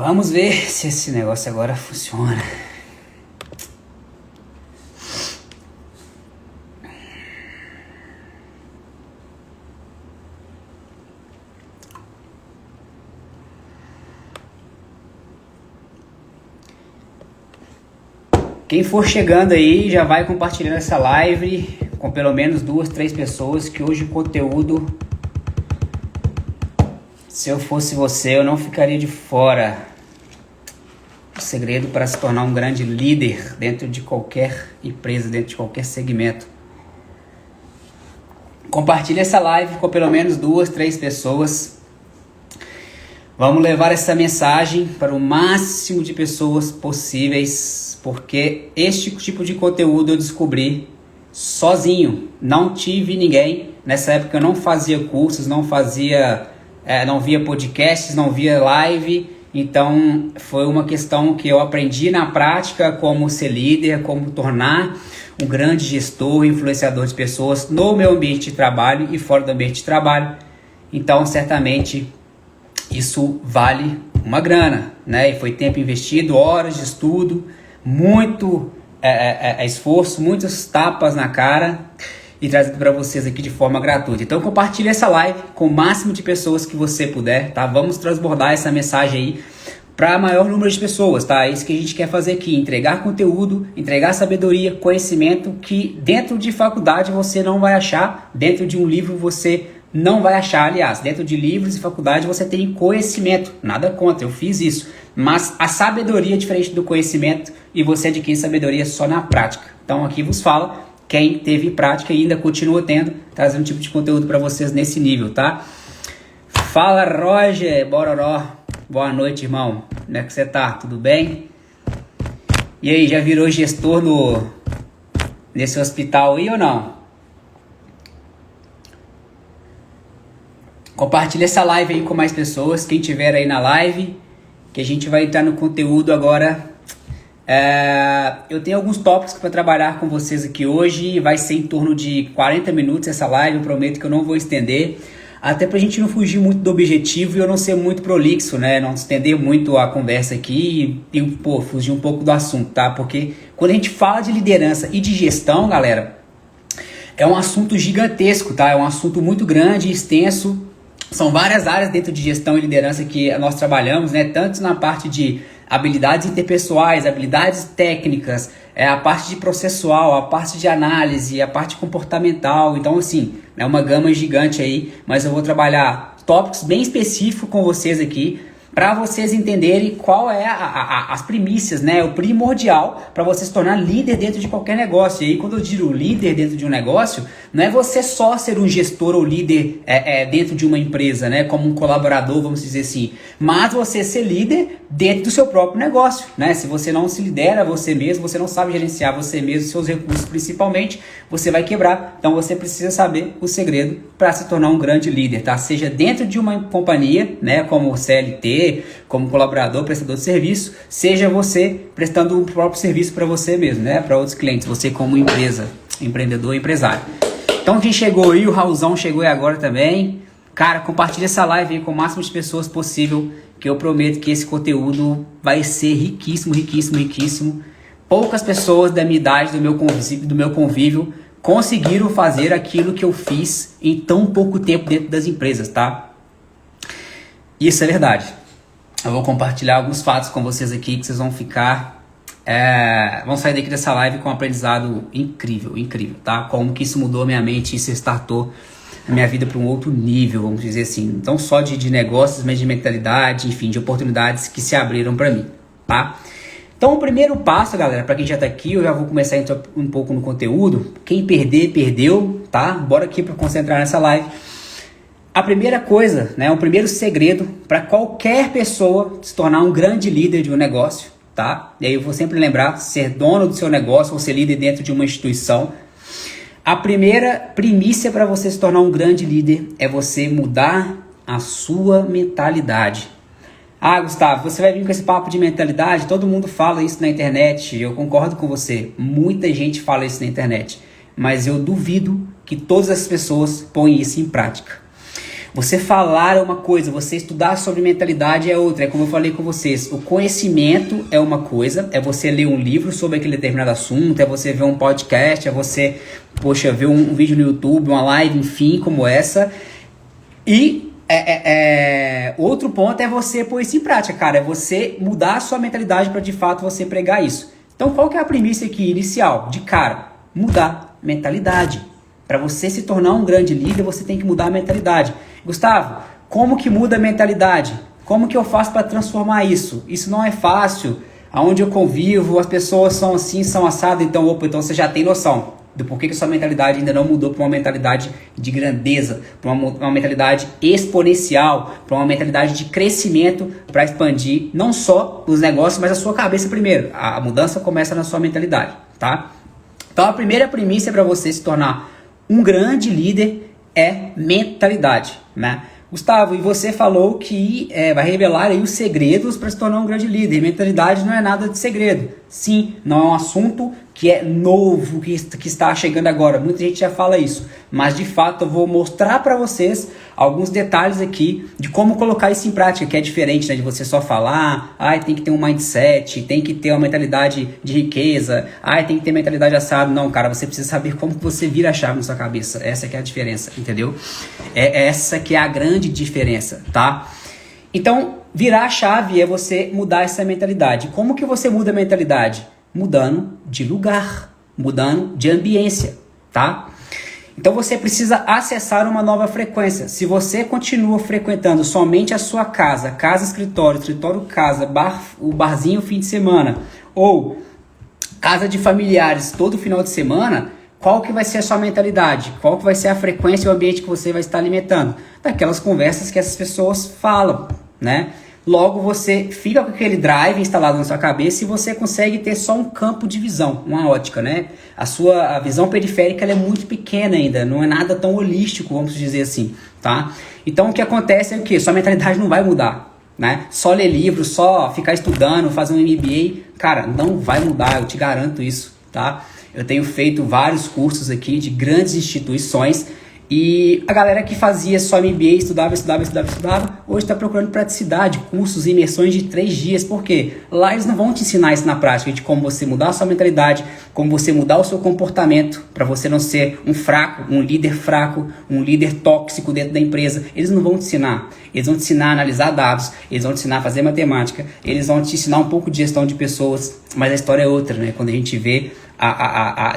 Vamos ver se esse negócio agora funciona. Quem for chegando aí já vai compartilhando essa live com pelo menos 2, 3 pessoas, que hoje o conteúdo, se eu fosse você, eu não ficaria de fora. O segredo para se tornar um grande líder dentro de qualquer empresa, dentro de qualquer segmento. Compartilhe essa live com pelo menos 2, 3 pessoas. Vamos levar essa mensagem para o máximo de pessoas possíveis, porque este tipo de conteúdo eu descobri sozinho. Não tive ninguém. Nessa época eu não fazia cursos, não via podcasts, não via live. Então foi uma questão que eu aprendi na prática como ser líder, como tornar um grande gestor, influenciador de pessoas no meu ambiente de trabalho e fora do ambiente de trabalho. Então certamente isso vale uma grana, né? E foi tempo investido, horas de estudo, muito esforço, muitas tapas na cara e trazido para vocês aqui de forma gratuita. Então compartilhe essa live com o máximo de pessoas que você puder, tá? Vamos transbordar essa mensagem aí para maior número de pessoas, tá? É isso que a gente quer fazer aqui, entregar conteúdo, entregar sabedoria, conhecimento que dentro de faculdade você não vai achar, dentro de um livro você não vai achar. Aliás, dentro de livros e faculdade você tem conhecimento, nada contra, eu fiz isso, mas a sabedoria é diferente do conhecimento e você adquire sabedoria só na prática. Então aqui vos fala quem teve prática e ainda continua tendo, trazendo um tipo de conteúdo para vocês nesse nível, tá? Fala, Roger Bororó, boa noite, irmão, como é que você tá? Tudo bem? E aí, já virou gestor nesse hospital aí ou não? Compartilha essa live aí com mais pessoas, quem tiver aí na live, que a gente vai entrar no conteúdo agora. Eu tenho alguns tópicos para trabalhar com vocês aqui hoje, vai ser em torno de 40 minutos essa live, eu prometo que eu não vou estender, até pra gente não fugir muito do objetivo e eu não ser muito prolixo, né, não estender muito a conversa aqui e fugir um pouco do assunto, tá? Porque quando a gente fala de liderança e de gestão, galera, é um assunto gigantesco, tá? É um assunto muito grande e extenso. São várias áreas dentro de gestão e liderança que nós trabalhamos, né? Tanto na parte de habilidades interpessoais, habilidades técnicas, a parte de processual, a parte de análise, a parte comportamental. Então, assim, é uma gama gigante aí, mas eu vou trabalhar tópicos bem específicos com vocês aqui, para vocês entenderem qual é as primícias, né? O primordial para você se tornar líder dentro de qualquer negócio. E aí, quando eu digo líder dentro de um negócio, não é você só ser um gestor ou líder dentro de uma empresa, né? Como um colaborador, vamos dizer assim. Mas você ser líder dentro do seu próprio negócio, né? Se você não se lidera você mesmo, você não sabe gerenciar você mesmo, seus recursos principalmente, você vai quebrar. Então você precisa saber o segredo para se tornar um grande líder, tá? Seja dentro de uma companhia, né? Como CLT, como colaborador, prestador de serviço, seja você prestando um próprio serviço para você mesmo, né? Para outros clientes, você como empresa, empreendedor, empresário. Então quem chegou aí, o Raulzão chegou aí agora também. Cara, compartilha essa live aí com o máximo de pessoas possível, que eu prometo que esse conteúdo vai ser riquíssimo, riquíssimo, riquíssimo. Poucas pessoas da minha idade, do meu convívio, conseguiram fazer aquilo que eu fiz em tão pouco tempo dentro das empresas, tá? Isso é verdade. Eu vou compartilhar alguns fatos com vocês aqui que vocês vão ficar... vão sair daqui dessa live com um aprendizado incrível, incrível, tá? Como que isso mudou a minha mente, isso startou a minha vida para um outro nível, vamos dizer assim. Não só de negócios, mas de mentalidade, enfim, de oportunidades que se abriram para mim, tá? Então o primeiro passo, galera, para quem já tá aqui, eu já vou começar a entrar um pouco no conteúdo. Quem perder, perdeu, tá? Bora aqui para concentrar nessa live. A primeira coisa, né, o primeiro segredo para qualquer pessoa se tornar um grande líder de um negócio, tá? E aí eu vou sempre lembrar, ser dono do seu negócio ou ser líder dentro de uma instituição. A primeira primícia para você se tornar um grande líder é você mudar a sua mentalidade. Ah, Gustavo, você vai vir com esse papo de mentalidade? Todo mundo fala isso na internet, eu concordo com você. Muita gente fala isso na internet, mas eu duvido que todas as pessoas põem isso em prática. Você falar é uma coisa, você estudar sobre mentalidade é outra. É como eu falei com vocês, o conhecimento é uma coisa, é você ler um livro sobre aquele determinado assunto, é você ver um podcast, é você, ver um vídeo no YouTube, uma live, enfim, como essa. E outro ponto é você pôr isso em prática, cara. É você mudar a sua mentalidade para de fato você pregar isso. Então qual que é a premissa aqui inicial? De cara, mudar mentalidade. Para você se tornar um grande líder, você tem que mudar a mentalidade. Gustavo, como que muda a mentalidade? Como que eu faço para transformar isso? Isso não é fácil. Aonde eu convivo, as pessoas são assim, são assadas. Então você já tem noção do porquê que sua mentalidade ainda não mudou para uma mentalidade de grandeza, para uma mentalidade exponencial, para uma mentalidade de crescimento, para expandir não só os negócios, mas a sua cabeça primeiro. A mudança começa na sua mentalidade, tá? Então a primeira premissa para você se tornar um grande líder é mentalidade, né? Gustavo, e você falou que vai revelar aí os segredos para se tornar um grande líder. Mentalidade não é nada de segredo. Sim, não é um assunto que é novo, que está chegando agora. Muita gente já fala isso. Mas, de fato, eu vou mostrar para vocês alguns detalhes aqui de como colocar isso em prática, que é diferente, né, de você só falar, tem que ter um mindset, tem que ter uma mentalidade de riqueza, tem que ter mentalidade assado. Não, cara, você precisa saber como que você vira a chave na sua cabeça. Essa que é a diferença, entendeu? É essa que é a grande diferença, tá? Então, virar a chave é você mudar essa mentalidade. Como que você muda a mentalidade? Mudando de lugar, mudando de ambiência, tá? Então você precisa acessar uma nova frequência. Se você continua frequentando somente a sua casa, casa-escritório, escritório-casa, o barzinho fim de semana, ou casa de familiares todo final de semana, qual que vai ser a sua mentalidade? Qual que vai ser a frequência e o ambiente que você vai estar alimentando? Daquelas conversas que essas pessoas falam, né? Logo você fica com aquele drive instalado na sua cabeça e você consegue ter só um campo de visão, uma ótica, né? A visão periférica ela é muito pequena ainda, não é nada tão holístico, vamos dizer assim, tá? Então o que acontece é o quê? Sua mentalidade não vai mudar, né? Só ler livro, só ficar estudando, fazer um MBA, cara, não vai mudar, eu te garanto isso, tá? Eu tenho feito vários cursos aqui de grandes instituições e a galera que fazia só MBA, estudava, hoje está procurando praticidade, cursos e imersões de 3 dias. Por quê? Lá eles não vão te ensinar isso na prática, de como você mudar a sua mentalidade, como você mudar o seu comportamento, para você não ser um líder tóxico dentro da empresa. Eles não vão te ensinar. Eles vão te ensinar a analisar dados, eles vão te ensinar a fazer matemática, eles vão te ensinar um pouco de gestão de pessoas, mas a história é outra, né? Quando a gente vê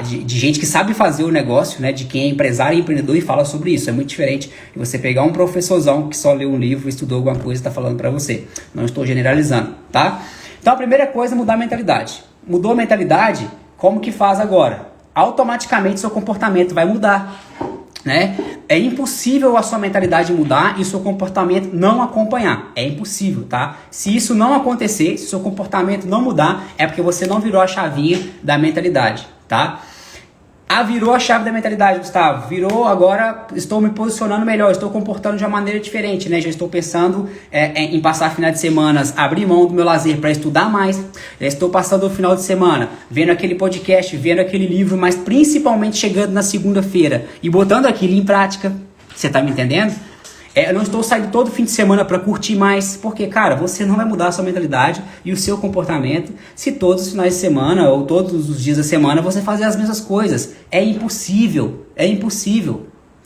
de gente que sabe fazer o negócio, né? De quem é empresário e empreendedor e fala sobre isso. É muito diferente de você pegar um professorzão que só leu um livro, estudou alguma coisa e está falando para você. Não estou generalizando, tá? Então a primeira coisa é mudar a mentalidade. Mudou a mentalidade, como que faz agora? Automaticamente seu comportamento vai mudar, né? É impossível a sua mentalidade mudar e o seu comportamento não acompanhar. É impossível, tá? Se isso não acontecer, se o seu comportamento não mudar, é porque você não virou a chavinha da mentalidade, tá? Virou a chave da mentalidade, Gustavo. Virou, agora estou me posicionando melhor, estou comportando de uma maneira diferente, né? Já estou pensando em passar final de semana, abrir mão do meu lazer para estudar mais. Já estou passando o final de semana vendo aquele podcast, vendo aquele livro, mas principalmente chegando na segunda-feira e botando aquilo em prática. Você tá me entendendo? Eu não estou saindo todo fim de semana para curtir mais, porque, cara, você não vai mudar a sua mentalidade e o seu comportamento se todos os finais de semana ou todos os dias da semana você fazer as mesmas coisas. É impossível,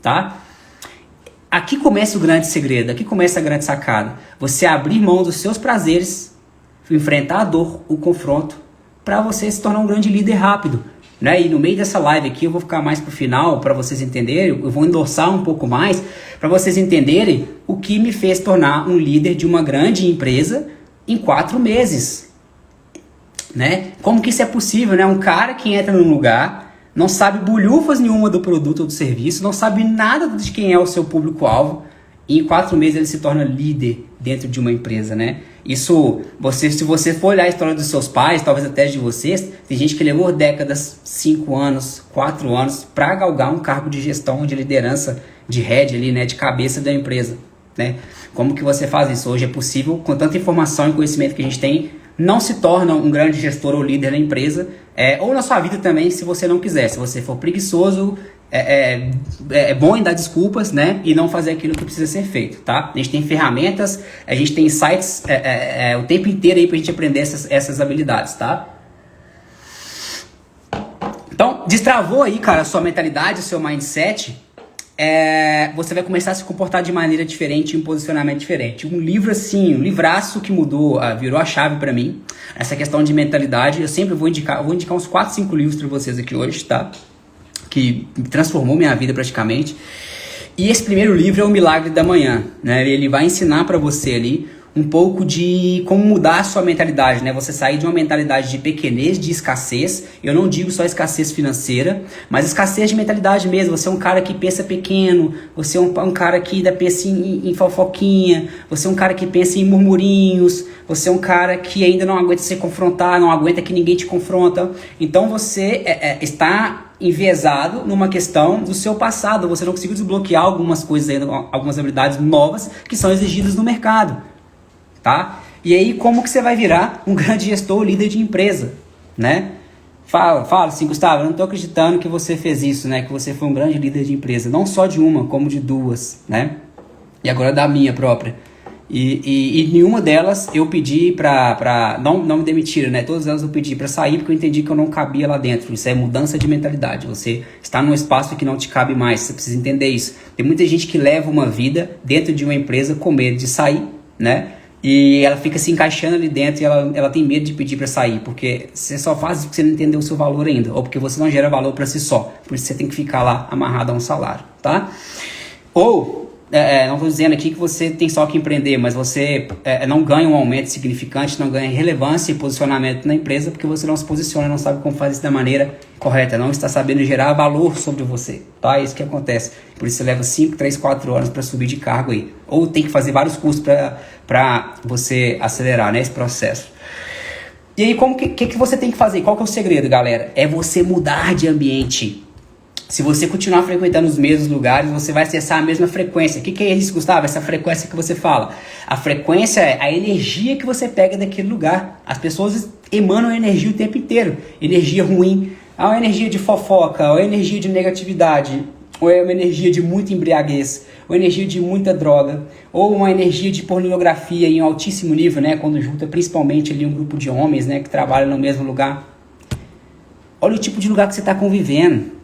tá? Aqui começa o grande segredo, aqui começa a grande sacada. Você abrir mão dos seus prazeres, enfrentar a dor, o confronto, para você se tornar um grande líder rápido. Né? E no meio dessa live aqui eu vou ficar mais pro final para vocês entenderem, eu vou endossar um pouco mais para vocês entenderem o que me fez tornar um líder de uma grande empresa em 4 meses. Né? Como que isso é possível? Né? Um cara que entra num lugar, não sabe bolhufas nenhuma do produto ou do serviço, não sabe nada de quem é o seu público-alvo, e em 4 meses ele se torna líder dentro de uma empresa, né? Isso, se você for olhar a história dos seus pais, talvez até de vocês, tem gente que levou décadas, 5 anos, 4 anos, para galgar um cargo de gestão, de liderança, de head ali, né? De cabeça da empresa, né? Como que você faz isso? Hoje é possível, com tanta informação e conhecimento que a gente tem, não se torna um grande gestor ou líder na empresa, ou na sua vida também, se você não quiser. Se você for preguiçoso, é bom em dar desculpas, né? E não fazer aquilo que precisa ser feito, tá? A gente tem ferramentas, a gente tem sites o tempo inteiro aí pra gente aprender essas habilidades, tá? Então, destravou aí, cara, a sua mentalidade, o seu mindset, você vai começar a se comportar de maneira diferente, um posicionamento diferente. Um livro assim, um livraço que mudou, virou a chave pra mim, essa questão de mentalidade. Eu sempre vou indicar uns 4, 5 livros pra vocês aqui hoje, tá? Que transformou minha vida praticamente. E esse primeiro livro é O Milagre da Manhã, né? Ele vai ensinar pra você ali um pouco de como mudar a sua mentalidade, né? Você sair de uma mentalidade de pequenez, de escassez. Eu não digo só escassez financeira, mas escassez de mentalidade mesmo. Você é um cara que pensa pequeno, você é um cara que ainda pensa em fofoquinha, você é um cara que pensa em murmurinhos, você é um cara que ainda não aguenta se confrontar, não aguenta que ninguém te confronta. Então você está enviesado numa questão do seu passado. Você não conseguiu desbloquear algumas coisas ainda, algumas habilidades novas que são exigidas no mercado. Tá? E aí, como que você vai virar um grande gestor, líder de empresa, né? Fala assim, Gustavo, eu não tô acreditando que você fez isso, né? Que você foi um grande líder de empresa, não só de uma, como de duas, né? E agora da minha própria. E nenhuma delas eu pedi não me demitiram, né? Todas elas eu pedi pra sair porque eu entendi que eu não cabia lá dentro. Isso é mudança de mentalidade. Você está num espaço que não te cabe mais, você precisa entender isso. Tem muita gente que leva uma vida dentro de uma empresa com medo de sair, né? E ela fica se encaixando ali dentro e ela tem medo de pedir para sair, porque você só faz isso porque você não entendeu o seu valor ainda, ou porque você não gera valor para si só, por isso você tem que ficar lá amarrado a um salário, tá? Ou, não estou dizendo aqui que você tem só que empreender, mas você não ganha um aumento significante, não ganha relevância e posicionamento na empresa, porque você não se posiciona, não sabe como fazer isso da maneira correta, não está sabendo gerar valor sobre você, tá? É isso que acontece. Por isso você leva 5, 3, 4 anos para subir de cargo aí. Ou tem que fazer vários cursos para você acelerar, né, esse processo. E aí, que você tem que fazer? Qual que é o segredo, galera? É você mudar de ambiente. Se você continuar frequentando os mesmos lugares, você vai acessar a mesma frequência. O que é isso, Gustavo? Essa frequência que você fala. A frequência é a energia que você pega daquele lugar. As pessoas emanam energia o tempo inteiro. Energia ruim, uma energia de fofoca, uma energia de negatividade, ou é uma energia de muita embriaguez, ou energia de muita droga, ou uma energia de pornografia em altíssimo nível, né? Quando junta principalmente ali um grupo de homens, né, que trabalham no mesmo lugar. Olha o tipo de lugar que você está convivendo.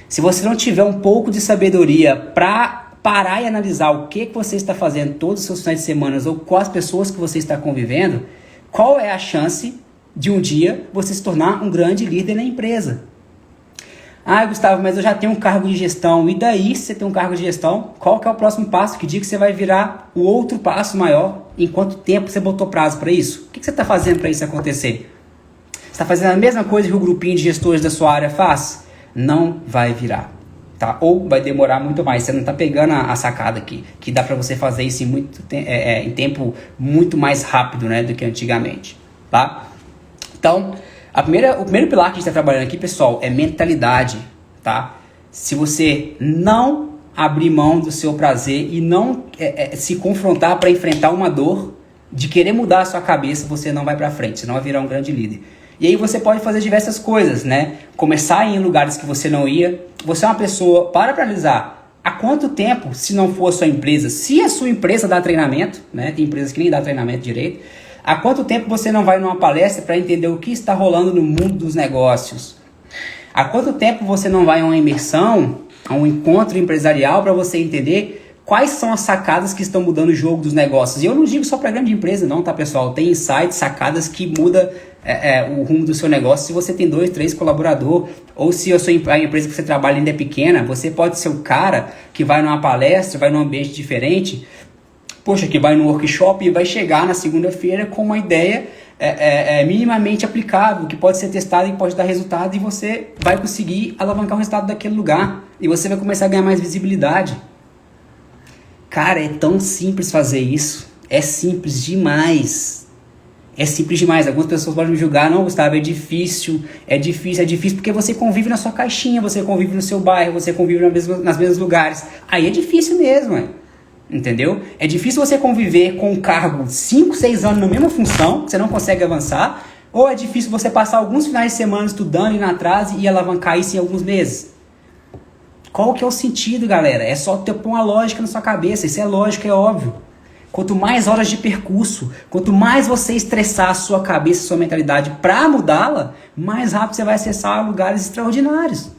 Se você não tiver um pouco de sabedoria para parar e analisar o que você está fazendo todos os seus finais de semana ou com as pessoas que você está convivendo, qual é a chance de um dia você se tornar um grande líder na empresa? Ah, Gustavo, mas eu já tenho um cargo de gestão. E daí, se você tem um cargo de gestão, qual que é o próximo passo? Que dia que você vai virar o outro passo maior? Em quanto tempo você botou prazo para isso? O que você está fazendo para isso acontecer? Você está fazendo a mesma coisa que o grupinho de gestores da sua área faz? Não vai virar, tá? Ou vai demorar muito mais. Você não está pegando a sacada aqui, que dá para você fazer isso em tempo muito mais rápido, né, do que antigamente, tá? Então, o primeiro pilar que a gente está trabalhando aqui, pessoal, é mentalidade, tá? Se você não abrir mão do seu prazer e não se confrontar para enfrentar uma dor de querer mudar a sua cabeça, você não vai para frente, você não vai virar um grande líder. E aí você pode fazer diversas coisas, né? Começar a ir em lugares que você não ia. Você é uma pessoa, para analisar, há quanto tempo, se não for a sua empresa, se a sua empresa dá treinamento, né? Tem empresas que nem dá treinamento direito. Há quanto tempo você não vai numa palestra para entender o que está rolando no mundo dos negócios? Há quanto tempo você não vai a uma imersão, a um encontro empresarial para você entender quais são as sacadas que estão mudando o jogo dos negócios? E eu não digo só para grande empresa não, tá, pessoal? Tem insights, sacadas que mudam o rumo do seu negócio. Se você tem 2, 3 colaboradores, ou se a empresa que você trabalha ainda é pequena, você pode ser o cara que vai numa palestra, vai num ambiente diferente, que vai no workshop e vai chegar na segunda-feira com uma ideia minimamente aplicável, que pode ser testada e pode dar resultado, e você vai conseguir alavancar o resultado daquele lugar. E você vai começar a ganhar mais visibilidade. Cara, é tão simples fazer isso. É simples demais. É simples demais. Algumas pessoas podem me julgar. Não, Gustavo, é difícil porque você convive na sua caixinha, você convive no seu bairro, você convive nas mesmos lugares. Aí é difícil mesmo, entendeu? É difícil você conviver com um cargo 5, 6 anos na mesma função, que você não consegue avançar, ou é difícil você passar alguns finais de semana estudando, indo atrás e alavancar isso em alguns meses. Qual que é o sentido, galera? É só ter pôr uma lógica na sua cabeça. Isso é lógico, é óbvio. Quanto mais horas de percurso, quanto mais você estressar a sua cabeça, a sua mentalidade para mudá-la, mais rápido você vai acessar lugares extraordinários.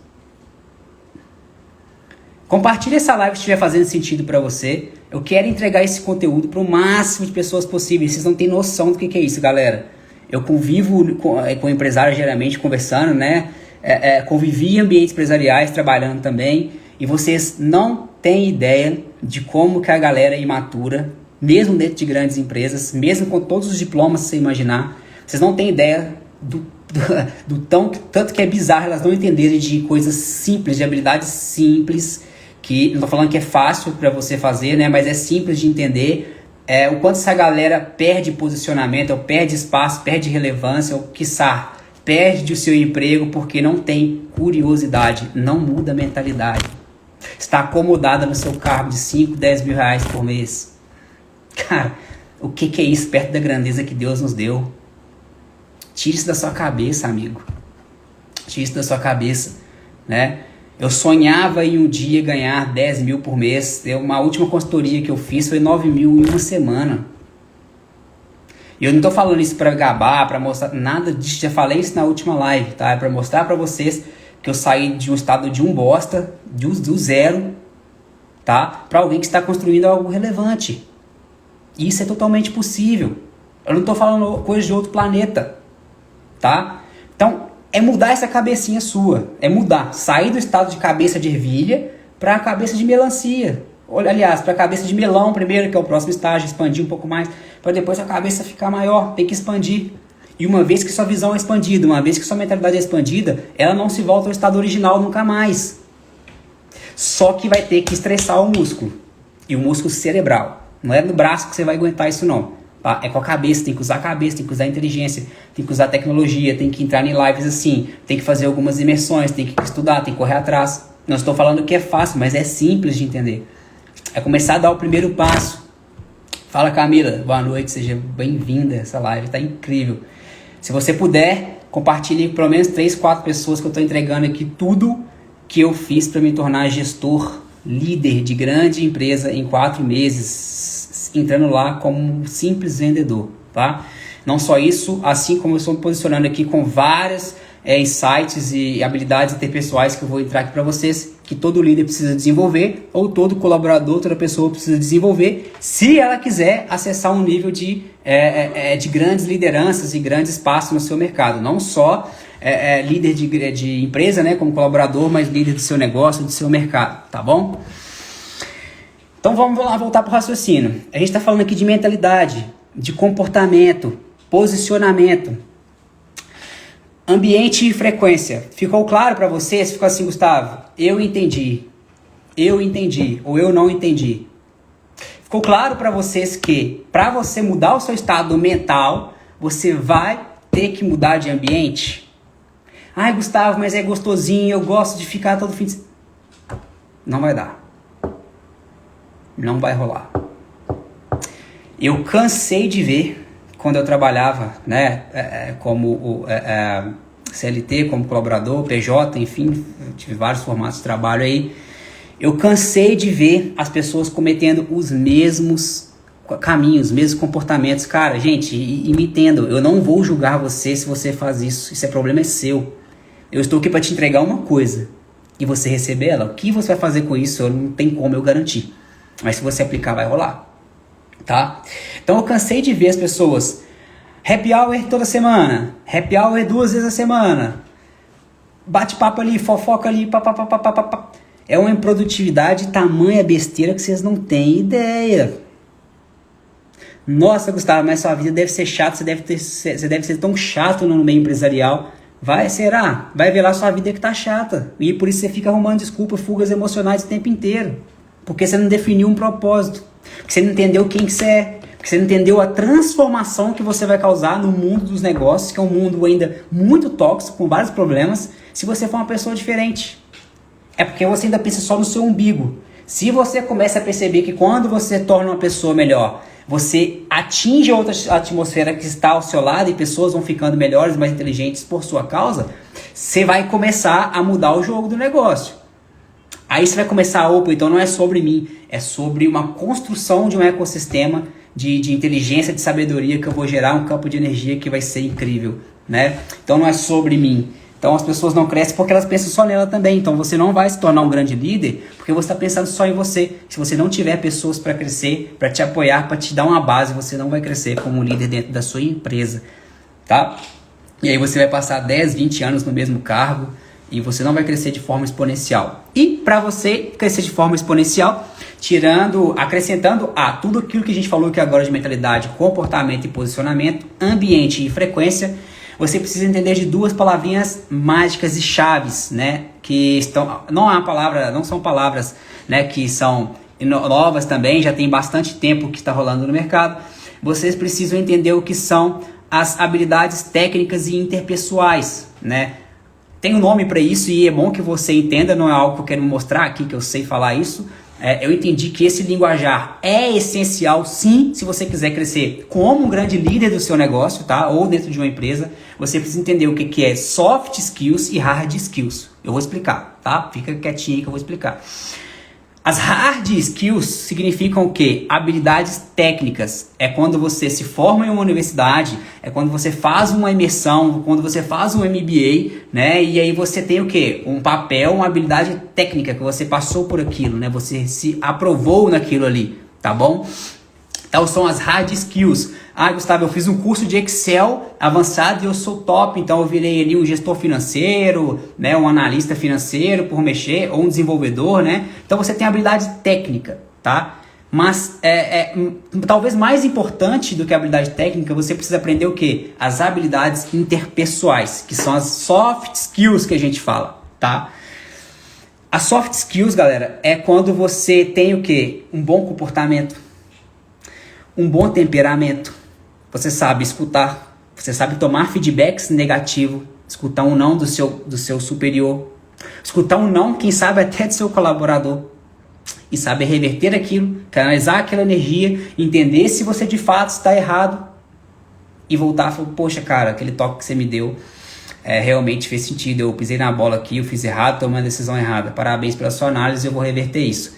Compartilhe essa live se estiver fazendo sentido para você. Eu quero entregar esse conteúdo para o máximo de pessoas possíveis. Vocês não têm noção do que é isso, galera. Eu convivo com empresários diariamente, conversando, né? Convivi em ambientes empresariais, trabalhando também. E vocês não têm ideia de como que a galera imatura, mesmo dentro de grandes empresas, mesmo com todos os diplomas que você imaginar, vocês não têm ideia tanto que é bizarro elas não entenderem de coisas simples, de habilidades simples, que não estou falando que é fácil para você fazer, né, mas é simples de entender, o quanto essa galera perde posicionamento, ou perde espaço, perde relevância, ou quiçá, perde o seu emprego porque não tem curiosidade, não muda a mentalidade. Está acomodada no seu cargo de 5, 10 mil reais por mês. Cara, o que é isso perto da grandeza que Deus nos deu? Tire isso da sua cabeça, amigo. Tire isso da sua cabeça, né? Eu sonhava em um dia ganhar 10 mil por mês. Uma última consultoria que eu fiz foi 9 mil em uma semana. E eu não tô falando isso para gabar, para mostrar nada disso. Já falei isso na última live, tá? É para mostrar para vocês que eu saí de um estado de um bosta, do zero, tá? Para alguém que está construindo algo relevante. Isso é totalmente possível. Eu não tô falando coisa de outro planeta, tá? Então, é mudar essa cabecinha sua. É mudar. Sair do estado de cabeça de ervilha para a cabeça de melancia. Olha, aliás, para a cabeça de melão primeiro, que é o próximo estágio, expandir um pouco mais, para depois a cabeça ficar maior, tem que expandir. E uma vez que sua visão é expandida, uma vez que sua mentalidade é expandida, ela não se volta ao estado original nunca mais. Só que vai ter que estressar o músculo. E o músculo cerebral. Não é no braço que você vai aguentar isso não. Tá? É com a cabeça, tem que usar a cabeça, tem que usar a inteligência, tem que usar a tecnologia, tem que entrar em lives assim, tem que fazer algumas imersões, tem que estudar, tem que correr atrás. Não estou falando que é fácil, mas é simples de entender. É começar a dar o primeiro passo. Fala, Camila, boa noite, seja bem-vinda. Essa live está incrível. Se você puder, compartilhe com pelo menos 3, 4 pessoas que eu estou entregando aqui tudo que eu fiz para me tornar gestor, líder de grande empresa em 4 meses, entrando lá como um simples vendedor, tá? Não só isso, assim como eu estou me posicionando aqui com vários insights e habilidades interpessoais que eu vou entrar aqui para vocês, que todo líder precisa desenvolver, ou todo colaborador, toda pessoa precisa desenvolver, se ela quiser acessar um nível de grandes lideranças e grandes espaços no seu mercado. Não só líder de empresa, né, como colaborador, mas líder do seu negócio, do seu mercado, tá bom? Então vamos lá voltar para o raciocínio. A gente está falando aqui de mentalidade, de comportamento, posicionamento, ambiente e frequência. Ficou claro para vocês? Ficou assim, Gustavo? Eu entendi, ou eu não entendi. Ficou claro para vocês que para você mudar o seu estado mental, você vai ter que mudar de ambiente? Ai, Gustavo, mas é gostosinho, eu gosto de ficar todo fim de semana. Não vai dar. Não vai rolar. Eu cansei de ver, quando eu trabalhava, né, como CLT, como colaborador, PJ, enfim, tive vários formatos de trabalho aí. Eu cansei de ver as pessoas cometendo os mesmos caminhos, os mesmos comportamentos. Cara, gente, e me entendam, eu não vou julgar você se você faz isso. Isso é problema seu. Eu estou aqui para te entregar uma coisa e você receber ela. O que você vai fazer com isso? Eu não tem como eu garantir. Mas se você aplicar, vai rolar. Tá? Então eu cansei de ver as pessoas happy hour toda semana, happy hour 2 vezes a semana, bate-papo ali, fofoca ali, papapá. É uma improdutividade tamanha besteira que vocês não têm ideia. Nossa, Gustavo, mas sua vida deve ser chata, você deve ser tão chato no meio empresarial. Será? Vai ver lá sua vida que tá chata. E por isso você fica arrumando desculpas, fugas emocionais o tempo inteiro. Porque você não definiu um propósito. Porque você não entendeu quem que você é. Porque você não entendeu a transformação que você vai causar no mundo dos negócios, que é um mundo ainda muito tóxico, com vários problemas, se você for uma pessoa diferente. É porque você ainda pensa só no seu umbigo. Se você começa a perceber que quando você torna uma pessoa melhor, você atinge outra atmosfera que está ao seu lado e pessoas vão ficando melhores, mais inteligentes por sua causa, você vai começar a mudar o jogo do negócio. Aí você vai começar, opa, então não é sobre mim, é sobre uma construção de um ecossistema de inteligência, de sabedoria, que eu vou gerar um campo de energia que vai ser incrível, né? Então não é sobre mim. Então as pessoas não crescem porque elas pensam só nela também. Então você não vai se tornar um grande líder porque você está pensando só em você. Se você não tiver pessoas para crescer, para te apoiar, para te dar uma base, você não vai crescer como líder dentro da sua empresa, tá? E aí você vai passar 10, 20 anos no mesmo cargo e você não vai crescer de forma exponencial. E para você crescer de forma exponencial, acrescentando a tudo aquilo que a gente falou aqui agora de mentalidade, comportamento e posicionamento, ambiente e frequência, você precisa entender de duas palavrinhas mágicas e chaves, né? Que estão, não são palavras, né, que são novas também, já tem bastante tempo que está rolando no mercado. Vocês precisam entender o que são as habilidades técnicas e interpessoais, né? Tem um nome para isso e é bom que você entenda, não é algo que eu quero mostrar aqui, que eu sei falar isso. Eu entendi que esse linguajar é essencial, sim, se você quiser crescer como um grande líder do seu negócio, tá? Ou dentro de uma empresa, você precisa entender o que é soft skills e hard skills. Eu vou explicar, tá? Fica quietinho que eu vou explicar. As hard skills significam o quê? Habilidades técnicas. É quando você se forma em uma universidade, é quando você faz uma imersão, quando você faz um MBA, né? E aí você tem o quê? Um papel, uma habilidade técnica, que você passou por aquilo, né? Você se aprovou naquilo ali, tá bom? Então são as hard skills. Ah, Gustavo, eu fiz um curso de Excel avançado e eu sou top, então eu virei ali um gestor financeiro, né, um analista financeiro por mexer, ou um desenvolvedor, né? Então você tem habilidade técnica, tá? Mas talvez mais importante do que a habilidade técnica, você precisa aprender o quê? As habilidades interpessoais, que são as soft skills que a gente fala, tá? As soft skills, galera, é quando você tem o quê? Um bom comportamento, um bom temperamento, você sabe escutar, você sabe tomar feedbacks negativos, escutar um não do seu superior, escutar um não, quem sabe até do seu colaborador, e saber reverter aquilo, canalizar aquela energia, entender se você de fato está errado e voltar e falar, poxa cara, aquele toque que você me deu realmente fez sentido, eu pisei na bola aqui, eu fiz errado, tomei uma decisão errada, parabéns pela sua análise, eu vou reverter isso.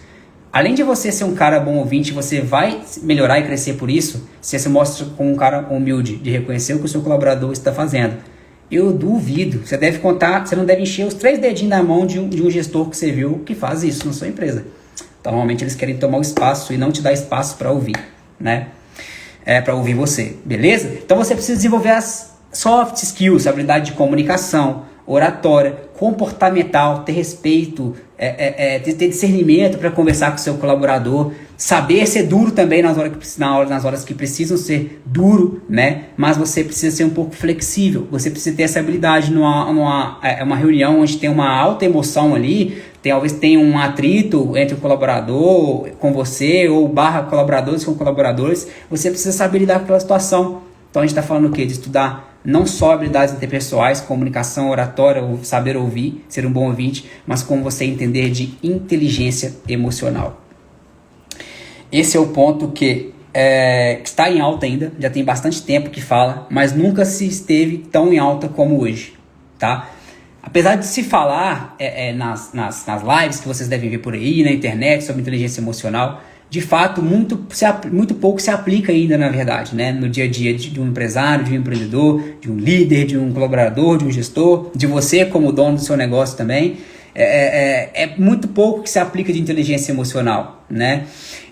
Além de você ser um cara bom ouvinte, você vai melhorar e crescer por isso, se você mostra como um cara humilde, de reconhecer o que o seu colaborador está fazendo. Eu duvido, você deve contar, você não deve encher os 3 dedinhos na mão de um gestor que você viu que faz isso na sua empresa. Então, normalmente eles querem tomar o espaço e não te dar espaço para ouvir, né? Para ouvir você, beleza? Então você precisa desenvolver as soft skills, habilidade de comunicação, oratória, comportamental, ter respeito, ter discernimento para conversar com o seu colaborador, saber ser duro também nas horas que precisam ser duro, né? Mas você precisa ser um pouco flexível, você precisa ter essa habilidade uma reunião onde tem uma alta emoção ali, talvez tenha um atrito entre o colaborador com você, ou colaboradores com colaboradores, você precisa saber lidar com aquela situação. Então a gente está falando o quê? De estudar não só habilidades interpessoais, comunicação, oratória, saber ouvir, ser um bom ouvinte, mas como você entender de inteligência emocional. Esse é o ponto que está em alta ainda, já tem bastante tempo que fala, mas nunca se esteve tão em alta como hoje, tá? Apesar de se falar nas lives que vocês devem ver por aí, na internet, sobre inteligência emocional, de fato, muito pouco se aplica ainda, na verdade, né? No dia a dia de um empresário, de um empreendedor, de um líder, de um colaborador, de um gestor, de você como dono do seu negócio também. Muito pouco que se aplica de inteligência emocional, né?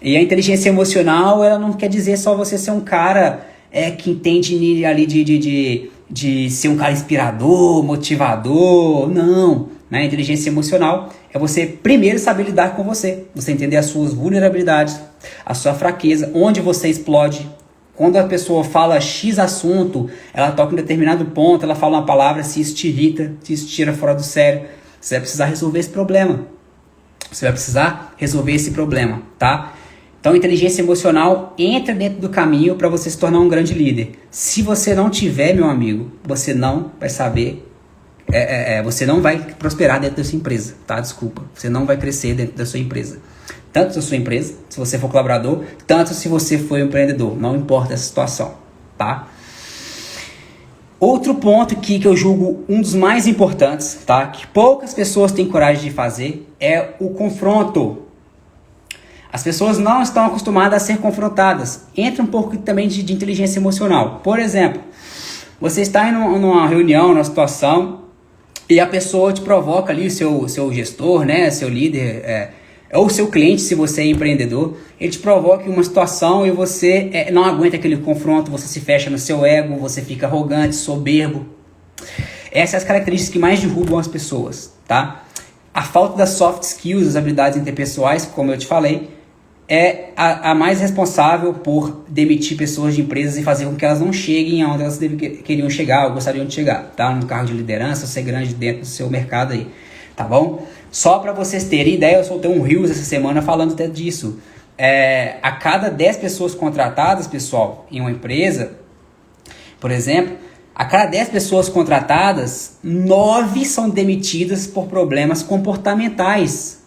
E a inteligência emocional, ela não quer dizer só você ser um cara que entende ali de ser um cara inspirador, motivador, não. Né? Inteligência emocional é você primeiro saber lidar com você entender as suas vulnerabilidades, a sua fraqueza, onde você explode. Quando a pessoa fala X assunto, ela toca em determinado ponto, ela fala uma palavra, se isso te irrita, se isso te tira fora do sério, você vai precisar resolver esse problema. Tá? Então, inteligência emocional entra dentro do caminho para você se tornar um grande líder. Se você não tiver, meu amigo, você não vai saber, você não vai prosperar dentro da sua empresa, tá? Desculpa, você não vai crescer dentro da sua empresa. Tanto da sua empresa, se você for colaborador, tanto se você for empreendedor, não importa essa situação, tá? Outro ponto aqui que eu julgo um dos mais importantes, tá? Que poucas pessoas têm coragem de fazer, é o confronto. As pessoas não estão acostumadas a ser confrontadas. Entra um pouco também de inteligência emocional. Por exemplo, você está em numa reunião, numa situação, e a pessoa te provoca ali, o seu gestor, né, seu líder, ou seu cliente, se você é empreendedor, ele te provoca em uma situação e você não aguenta aquele confronto, você se fecha no seu ego, você fica arrogante, soberbo. Essas são as características que mais derrubam as pessoas, tá? A falta das soft skills, das habilidades interpessoais, como eu te falei, é a mais responsável por demitir pessoas de empresas e fazer com que elas não cheguem aonde elas queriam chegar ou gostariam de chegar, tá? No cargo de liderança, ser grande dentro do seu mercado aí, tá bom? Só para vocês terem ideia, eu soltei um Reels essa semana falando até disso. A cada 10 pessoas contratadas, pessoal, em uma empresa, por exemplo, a cada 10 pessoas contratadas, 9 são demitidas por problemas comportamentais.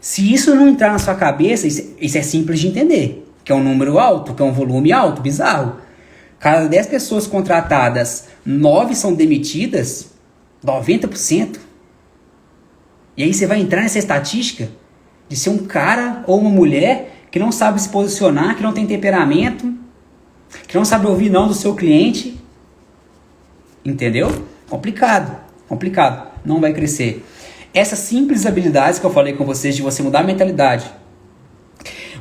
Se isso não entrar na sua cabeça, isso é simples de entender, que é um número alto, que é um volume alto, bizarro. Cada 10 pessoas contratadas, 9 são demitidas, 90%. E aí você vai entrar nessa estatística de ser um cara ou uma mulher que não sabe se posicionar, que não tem temperamento, que não sabe ouvir não do seu cliente. Entendeu? Complicado, complicado. Não vai crescer. Essas simples habilidades que eu falei com vocês, de você mudar a mentalidade,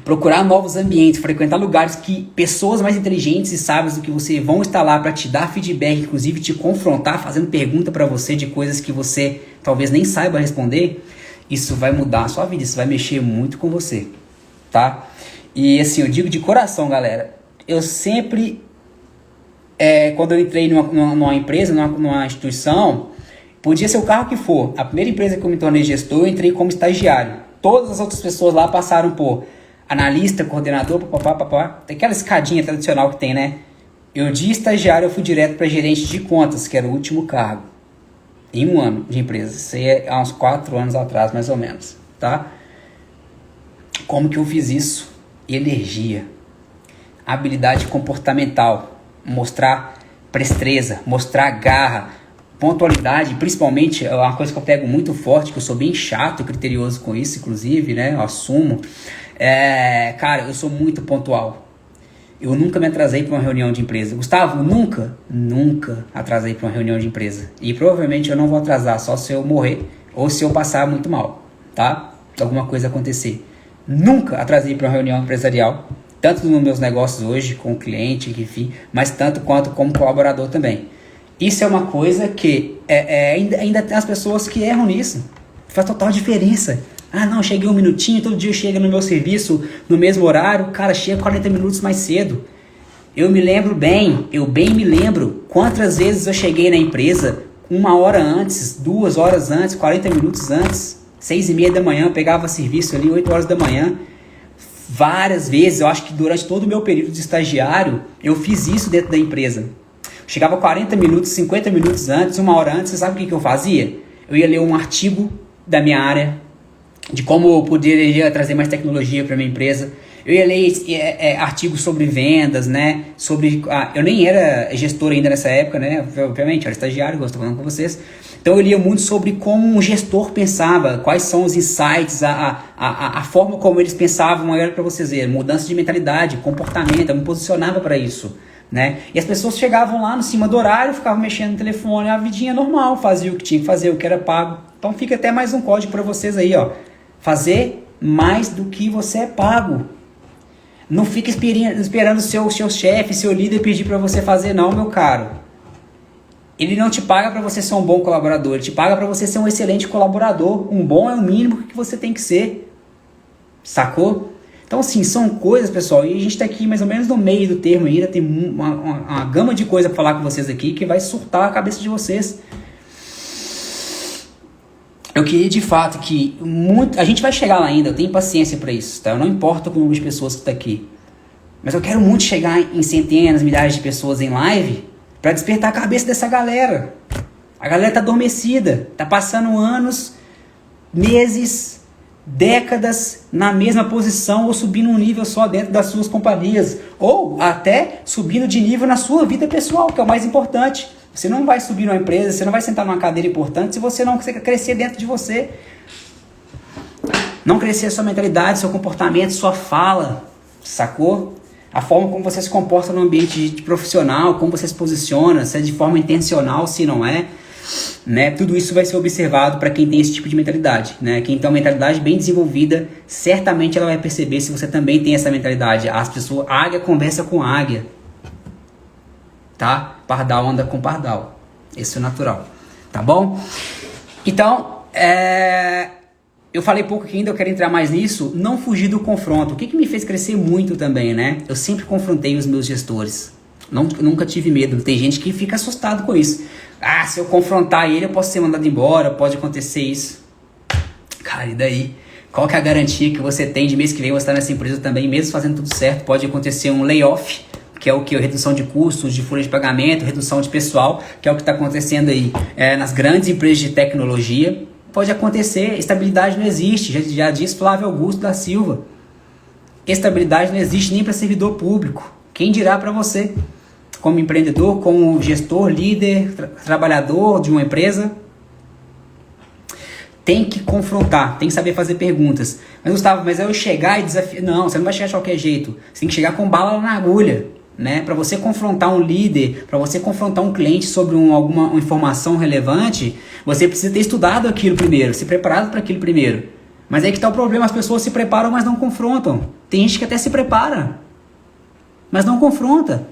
procurar novos ambientes, frequentar lugares que pessoas mais inteligentes e sábias do que você vão estar lá para te dar feedback, inclusive te confrontar, fazendo pergunta para você de coisas que você talvez nem saiba responder, isso vai mudar a sua vida, isso vai mexer muito com você, tá? E assim, eu digo de coração, galera, eu sempre, quando eu entrei numa empresa, numa instituição, podia ser o carro que for. A primeira empresa que eu me tornei gestor, eu entrei como estagiário. Todas as outras pessoas lá passaram por analista, coordenador, papapá. Tem aquela escadinha tradicional que tem, né? Eu de estagiário eu fui direto para gerente de contas, que era o último cargo. Em um ano de empresa. Isso aí é há uns 4 anos atrás, mais ou menos. Tá? Como que eu fiz isso? Energia. Habilidade comportamental. Mostrar presteza, mostrar garra. Pontualidade, principalmente, é uma coisa que eu pego muito forte, que eu sou bem chato e criterioso com isso, inclusive, né? Eu assumo. Cara, eu sou muito pontual. Eu nunca me atrasei para uma reunião de empresa. Gustavo, nunca atrasei para uma reunião de empresa. E provavelmente eu não vou atrasar, só se eu morrer ou se eu passar muito mal, tá? Se alguma coisa acontecer. Nunca atrasei para uma reunião empresarial, tanto nos meus negócios hoje, com o cliente, enfim, mas tanto quanto como colaborador também. Isso é uma coisa que ainda tem as pessoas que erram nisso. Faz total diferença. Ah, não, cheguei um minutinho, todo dia chega no meu serviço no mesmo horário, cara, chega 40 minutos mais cedo. Eu me lembro bem, me lembro quantas vezes eu cheguei na empresa 1 hora antes, 2 horas antes, 40 minutos antes, 6:30 da manhã, pegava serviço ali, 8 horas da manhã. Várias vezes, eu acho que durante todo o meu período de estagiário, eu fiz isso dentro da empresa. Chegava 40 minutos, 50 minutos antes, 1 hora antes, você sabe o que eu fazia? Eu ia ler um artigo da minha área, de como eu poderia trazer mais tecnologia para minha empresa. Eu ia ler artigos sobre vendas, né? Eu nem era gestor ainda nessa época, né? Obviamente, eu era estagiário, eu estou falando com vocês. Então eu lia muito sobre como um gestor pensava, quais são os insights, a forma como eles pensavam, era para vocês verem, mudança de mentalidade, comportamento, eu me posicionava para isso. Né? E as pessoas chegavam lá no cima do horário, ficavam mexendo no telefone, a vidinha normal, fazia o que tinha que fazer, o que era pago. Então fica até mais um código para vocês aí, ó. Fazer mais do que você é pago. Não fica esperando seu chefe, seu líder pedir para você fazer não, meu caro. Ele não te paga para você ser um bom colaborador, ele te paga para você ser um excelente colaborador. Um bom é o mínimo que você tem que ser. Sacou? Então, assim, são coisas, pessoal, e a gente está aqui mais ou menos no meio do termo ainda, tem uma gama de coisa para falar com vocês aqui que vai surtar a cabeça de vocês. Eu queria, de fato, que a gente vai chegar lá ainda, eu tenho paciência para isso, tá? Eu não importo com o número de pessoas que está aqui. Mas eu quero muito chegar em centenas, milhares de pessoas em live para despertar a cabeça dessa galera. A galera tá adormecida, tá passando anos, meses, décadas na mesma posição ou subindo um nível só dentro das suas companhias, ou até subindo de nível na sua vida pessoal, que é o mais importante. Você não vai subir numa empresa, você não vai sentar numa cadeira importante se você não crescer dentro de você. Não crescer a sua mentalidade, seu comportamento, sua fala, sacou? A forma como você se comporta no ambiente profissional, como você se posiciona, se é de forma intencional, se não é, né? Tudo isso vai ser observado para quem tem esse tipo de mentalidade, né? Quem tem uma mentalidade bem desenvolvida, certamente ela vai perceber se você também tem essa mentalidade. As pessoas, águia conversa com águia, tá? Pardal anda com pardal. Isso é natural, tá bom? Então, eu falei pouco aqui ainda, eu quero entrar mais nisso. Não fugir do confronto. O que me fez crescer muito também, né? Eu sempre confrontei os meus gestores. Nunca tive medo. Tem gente que fica assustado com isso. Ah, se eu confrontar ele, eu posso ser mandado embora, pode acontecer isso. Cara, e daí? Qual que é a garantia que você tem de mês que vem você estar nessa empresa também, mesmo fazendo tudo certo? Pode acontecer um layoff, que é o que? Redução de custos, de folha de pagamento, redução de pessoal, que é o que está acontecendo aí nas grandes empresas de tecnologia. Pode acontecer, estabilidade não existe, já diz Flávio Augusto da Silva. Estabilidade não existe nem para servidor público. Quem dirá para você? Como empreendedor, como gestor, líder, trabalhador de uma empresa, tem que confrontar, tem que saber fazer perguntas. Mas Gustavo, mas eu chegar e desafiar... Não, você não vai chegar de qualquer jeito. Você tem que chegar com bala na agulha, né? Para você confrontar um líder, para você confrontar um cliente sobre alguma informação relevante, você precisa ter estudado aquilo primeiro, se preparado para aquilo primeiro. Mas aí que está o problema, as pessoas se preparam, mas não confrontam. Tem gente que até se prepara, mas não confronta.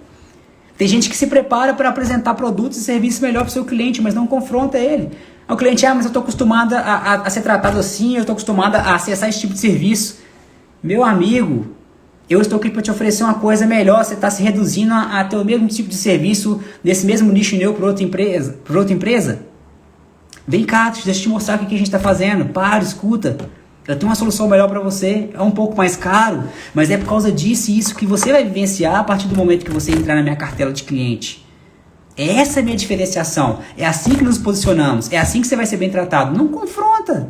Tem gente que se prepara para apresentar produtos e serviços melhor para o seu cliente, mas não confronta ele. O cliente, mas eu estou acostumado a ser tratado assim, eu estou acostumado a acessar esse tipo de serviço. Meu amigo, eu estou aqui para te oferecer uma coisa melhor, você está se reduzindo a ter o mesmo tipo de serviço, nesse mesmo nicho meu para outra empresa? Vem cá, deixa eu te mostrar o que a gente está fazendo. Para, escuta. Eu tenho uma solução melhor para você, é um pouco mais caro, mas é por causa disso e isso que você vai vivenciar a partir do momento que você entrar na minha cartela de cliente. Essa é a minha diferenciação, é assim que nos posicionamos, é assim que você vai ser bem tratado. Não confronta.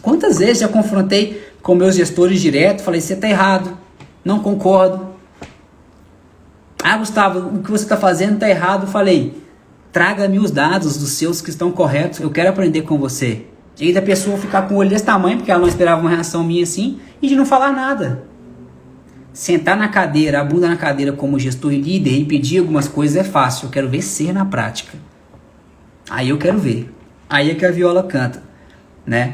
Quantas vezes já confrontei com meus gestores direto, falei, você está errado, não concordo. Ah, Gustavo, o que você está fazendo está errado. Falei, traga-me os dados dos seus que estão corretos, eu quero aprender com você. E aí da pessoa ficar com o olho desse tamanho, porque ela não esperava uma reação minha assim, e de não falar nada. Sentar na cadeira, a bunda na cadeira como gestor e líder e pedir algumas coisas é fácil. Eu quero ver ser na prática. Aí eu quero ver. Aí é que a viola canta, né?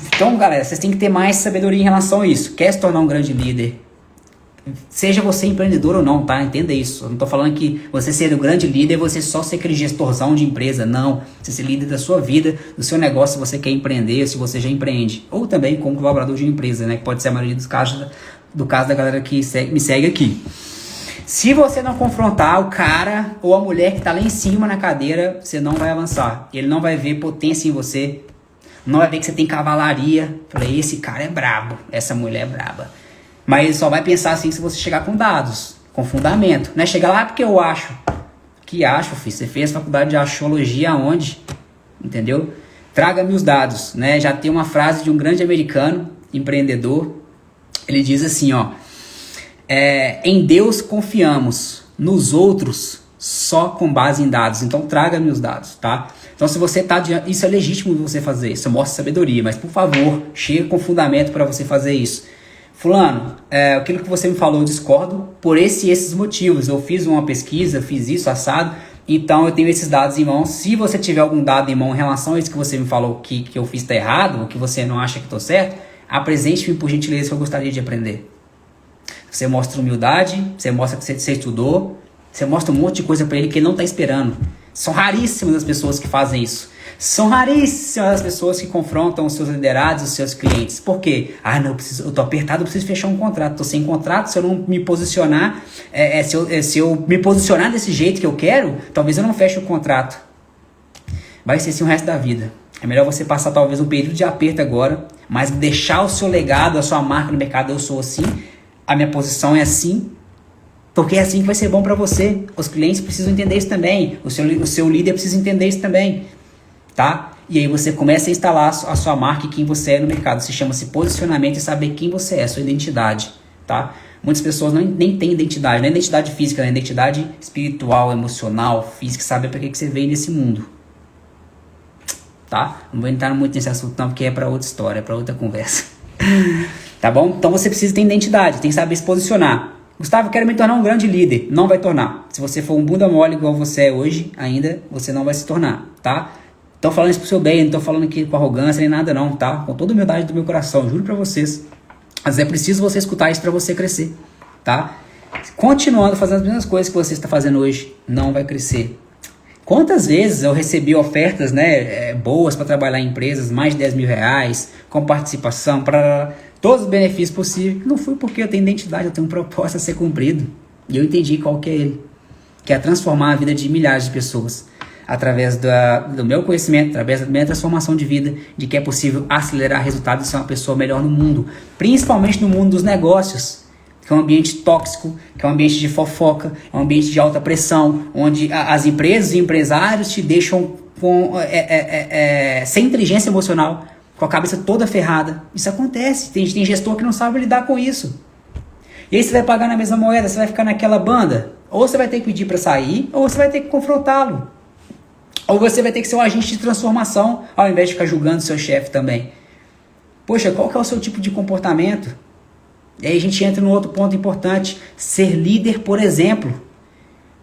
Então, galera, vocês têm que ter mais sabedoria em relação a isso. Quer se tornar um grande líder? Seja você empreendedor ou não, tá? Entenda isso. Eu não tô falando que você ser um grande líder, você só ser aquele gestorzão de empresa. Não. Você ser líder da sua vida, do seu negócio, se você quer empreender, se você já empreende. Ou também como colaborador de uma empresa, né? Que pode ser a maioria dos casos, do caso da galera que me segue aqui. Se você não confrontar o cara ou a mulher que tá lá em cima na cadeira, você não vai avançar. Ele não vai ver potência em você. Não vai ver que você tem cavalaria. Falei, esse cara é brabo. Essa mulher é braba. Mas ele só vai pensar assim se você chegar com dados, com fundamento. Não é chegar lá porque eu acho. Que acho, filho? Você fez faculdade de achologia aonde? Entendeu? Traga-me os dados, né? Já tem uma frase de um grande americano, empreendedor. Ele diz assim, ó. Em Deus confiamos, nos outros só com base em dados. Então traga-me os dados, tá? Então se você tá diante... Isso é legítimo de você fazer, isso mostra sabedoria. Mas por favor, chega com fundamento para você fazer isso. Fulano, aquilo que você me falou eu discordo por esses motivos. Eu fiz uma pesquisa, fiz isso, assado, então eu tenho esses dados em mão. Se você tiver algum dado em mão em relação a isso que você me falou que eu fiz está errado, ou que você não acha que estou certo, apresente-me por gentileza que eu gostaria de aprender. Você mostra humildade, você mostra que você estudou, você mostra um monte de coisa para ele que ele não está esperando. São raríssimas as pessoas que fazem isso. São raríssimas as pessoas que confrontam os seus liderados, os seus clientes. Por quê? Ah, não, eu tô apertado, eu preciso fechar um contrato. Tô sem contrato, se eu não me posicionar, se eu me posicionar desse jeito que eu quero, talvez eu não feche o contrato. Vai ser assim o resto da vida. É melhor você passar talvez um período de aperto agora, mas deixar o seu legado, a sua marca no mercado. Eu sou assim, a minha posição é assim, porque é assim que vai ser bom para você. Os clientes precisam entender isso também, o seu líder precisa entender isso também. Tá? E aí você começa a instalar a sua marca e quem você é no mercado. Se chama-se posicionamento e saber quem você é, sua identidade, tá? Muitas pessoas nem têm identidade, não é identidade física, é identidade espiritual, emocional, física, saber para que você veio nesse mundo, tá? Não vou entrar muito nesse assunto não, porque é para outra história, é para outra conversa, tá bom? Então você precisa ter identidade, tem que saber se posicionar. Gustavo, quero me tornar um grande líder. Não vai tornar. Se você for um bunda mole igual você é hoje, ainda, você não vai se tornar, tá? Tô falando isso pro seu bem, não tô falando aqui com arrogância nem nada não, tá? Com toda a humildade do meu coração, juro pra vocês. Mas é preciso você escutar isso pra você crescer, tá? Continuando fazendo as mesmas coisas que você está fazendo hoje, não vai crescer. Quantas vezes eu recebi ofertas, né, boas para trabalhar em empresas, mais de 10 mil reais, com participação, para todos os benefícios possíveis. Não foi porque eu tenho identidade, eu tenho um propósito a ser cumprido. E eu entendi qual que é ele. Que é transformar a vida de milhares de pessoas. Através do meu conhecimento, através da minha transformação de vida, de que é possível acelerar resultados e ser uma pessoa melhor no mundo. Principalmente no mundo dos negócios. Que é um ambiente tóxico, que é um ambiente de fofoca, é um ambiente de alta pressão, onde as empresas e empresários te deixam sem inteligência emocional, com a cabeça toda ferrada. Isso acontece, tem gestor que não sabe lidar com isso. E aí você vai pagar na mesma moeda, você vai ficar naquela banda, ou você vai ter que pedir para sair, ou você vai ter que confrontá-lo. Ou você vai ter que ser um agente de transformação, ao invés de ficar julgando seu chefe também. Poxa, qual que é o seu tipo de comportamento? E aí a gente entra num outro ponto importante, ser líder, por exemplo.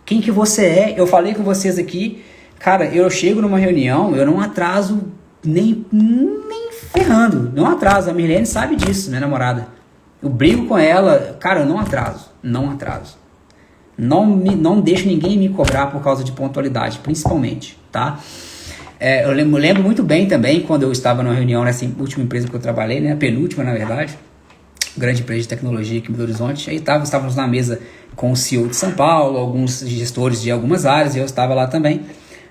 Quem que você é? Eu falei com vocês aqui, cara, eu chego numa reunião, eu não atraso nem ferrando, não atraso, a Mirlene sabe disso, minha namorada. Eu brigo com ela, cara, eu não atraso. Não deixo ninguém me cobrar por causa de pontualidade, principalmente, tá? Eu lembro muito bem também, quando eu estava numa reunião nessa última empresa que eu trabalhei, né, a penúltima na verdade, grande empresa de tecnologia aqui em Belo Horizonte. Aí estávamos na mesa com o CEO de São Paulo, alguns gestores de algumas áreas, e eu estava lá também.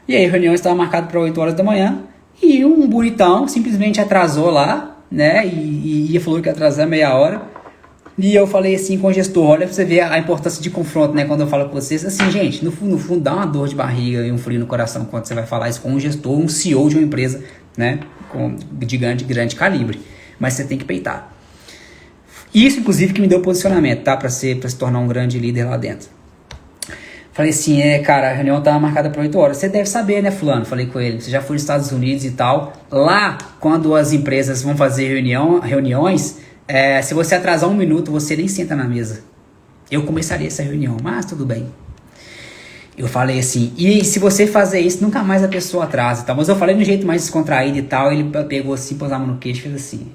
E aí a reunião estava marcada para 8 horas da manhã, e um bonitão simplesmente atrasou lá, né, e falou que ia atrasar meia hora. E eu falei assim com o gestor, olha pra você ver a importância de confronto, né, quando eu falo com vocês, assim, gente, no fundo dá uma dor de barriga e um frio no coração quando você vai falar isso com um gestor, um CEO de uma empresa, né, de grande calibre, mas você tem que peitar. Isso, inclusive, que me deu posicionamento, tá? Pra se tornar um grande líder lá dentro. Falei assim, cara, a reunião tava marcada para 8 horas. Você deve saber, né, fulano? Falei com ele. Você já foi nos Estados Unidos e tal. Lá, quando as empresas vão fazer reuniões, se você atrasar 1 minuto, você nem senta na mesa. Eu começaria essa reunião, mas tudo bem. Eu falei assim, e se você fazer isso, nunca mais a pessoa atrasa, tá? Mas eu falei de um jeito mais descontraído e tal. Ele pegou assim, pôs a mão no queixo e fez assim.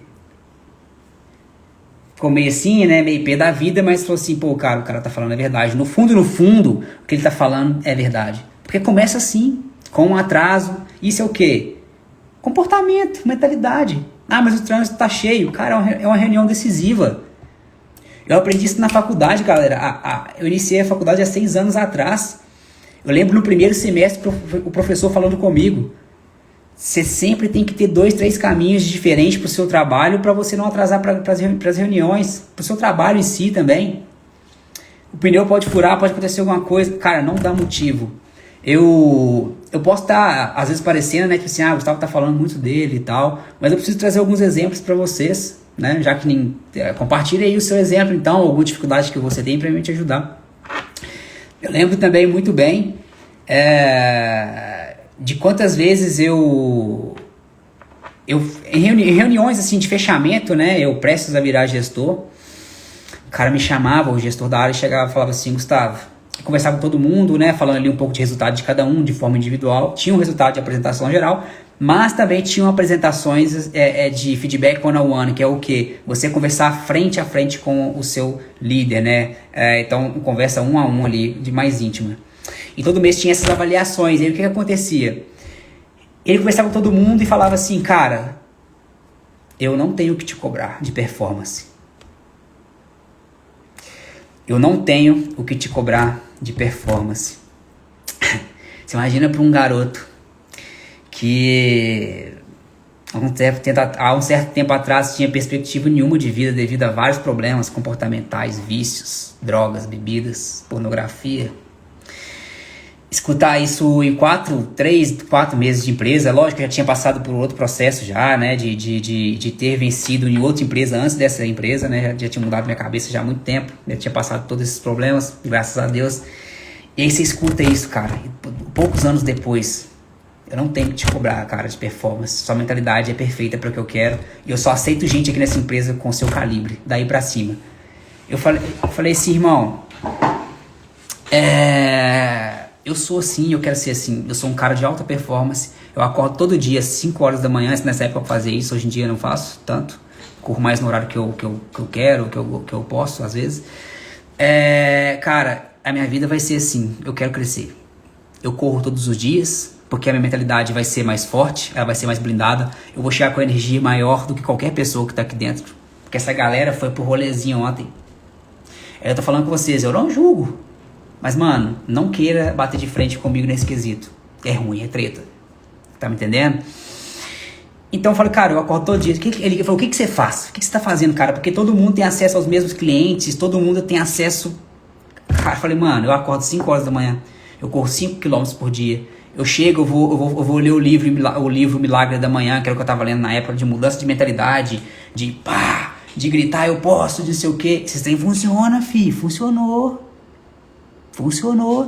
Ficou meio assim, né, meio pé da vida, mas falou assim, pô, cara, o cara tá falando a verdade. No fundo, o que ele tá falando é verdade. Porque começa assim, com um atraso. Isso é o quê? Comportamento, mentalidade. Ah, mas o trânsito tá cheio. Cara, é uma reunião decisiva. Eu aprendi isso na faculdade, galera. Eu iniciei a faculdade há 6 anos atrás. Eu lembro no primeiro semestre o professor falando comigo. Você sempre tem que ter 2, 3 caminhos diferentes para o seu trabalho para você não atrasar para as reuniões, para o seu trabalho em si também. O pneu pode furar, pode acontecer alguma coisa. Cara, não dá motivo. Eu posso estar, às vezes, parecendo, né, tipo assim, o Gustavo tá falando muito dele e tal, mas eu preciso trazer alguns exemplos para vocês, né, já que compartilhe aí o seu exemplo, então, alguma dificuldade que você tem para me te ajudar. Eu lembro também muito bem de quantas vezes eu em reuniões assim de fechamento, né, eu prestes a virar gestor, o cara me chamava, o gestor da área chegava e falava assim, Gustavo, eu conversava com todo mundo, né, falando ali um pouco de resultado de cada um, de forma individual, tinha um resultado de apresentação geral, mas também tinham apresentações de feedback one-on-one, que é o quê? Você conversar frente a frente com o seu líder, né, então conversa 1 a 1 ali, de mais íntima. E todo mês tinha essas avaliações. E aí o que acontecia? Ele conversava com todo mundo e falava assim, cara, eu não tenho o que te cobrar de performance. Eu não tenho o que te cobrar de performance. Você imagina para um garoto que há um certo tempo atrás tinha perspectiva nenhuma de vida devido a vários problemas comportamentais, vícios, drogas, bebidas, pornografia. escutar isso em 4 meses de empresa. Lógico que eu já tinha passado por outro processo já, né, de ter vencido em outra empresa antes dessa empresa, né, já tinha mudado minha cabeça já há muito tempo, já tinha passado todos esses problemas, graças a Deus. E aí você escuta isso, cara, e poucos anos depois, eu não tenho que te cobrar, cara, de performance, sua mentalidade é perfeita para o que eu quero, e eu só aceito gente aqui nessa empresa com seu calibre, daí pra cima. Eu falei assim, irmão, eu sou assim, eu quero ser assim. Eu sou um cara de alta performance. Eu acordo todo dia às 5 horas da manhã. Nessa época eu fazia isso, hoje em dia eu não faço tanto. Corro mais no horário que eu quero, que eu posso, às vezes. Cara, a minha vida vai ser assim. Eu quero crescer. Eu corro todos os dias, porque a minha mentalidade vai ser mais forte, ela vai ser mais blindada. Eu vou chegar com energia maior do que qualquer pessoa que tá aqui dentro. Porque essa galera foi pro rolezinho ontem. Eu tô falando com vocês, eu não julgo. Mas, mano, não queira bater de frente comigo nesse quesito. É ruim, é treta. Tá me entendendo? Então eu falei, cara, eu acordo todo dia. Ele falou, o que você faz? O que você tá fazendo, cara? Porque todo mundo tem acesso aos mesmos clientes, todo mundo tem acesso... Cara, eu falei, mano, eu acordo 5 horas da manhã. Eu corro 5 km por dia. Eu chego, eu vou ler o livro Milagre da Manhã, que era o que eu tava lendo na época, de mudança de mentalidade, de gritar, eu posso, de sei o quê. Esse trem funciona, fi, funcionou.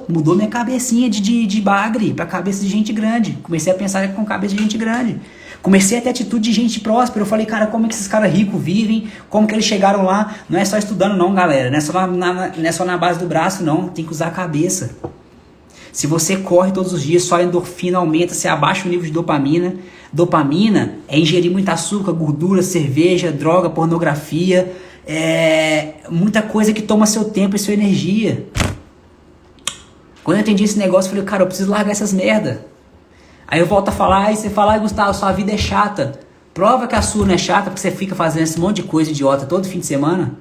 Mudou minha cabecinha de bagre pra cabeça de gente grande. Comecei a pensar com cabeça de gente grande. Comecei a ter atitude de gente próspera. Eu falei, cara, como é que esses caras ricos vivem? Como que eles chegaram lá? Não é só estudando não, galera. Não é só na base do braço, não. Tem que usar a cabeça. Se você corre todos os dias, só a endorfina aumenta, você abaixa o nível de dopamina. Dopamina é ingerir muito açúcar, gordura, cerveja, droga, pornografia. Muita coisa que toma seu tempo e sua energia. Quando eu entendi esse negócio, eu falei, cara, eu preciso largar essas merda. Aí eu volto a falar, aí você fala, Gustavo, sua vida é chata. Prova que a sua não é chata, porque você fica fazendo esse monte de coisa idiota todo fim de semana.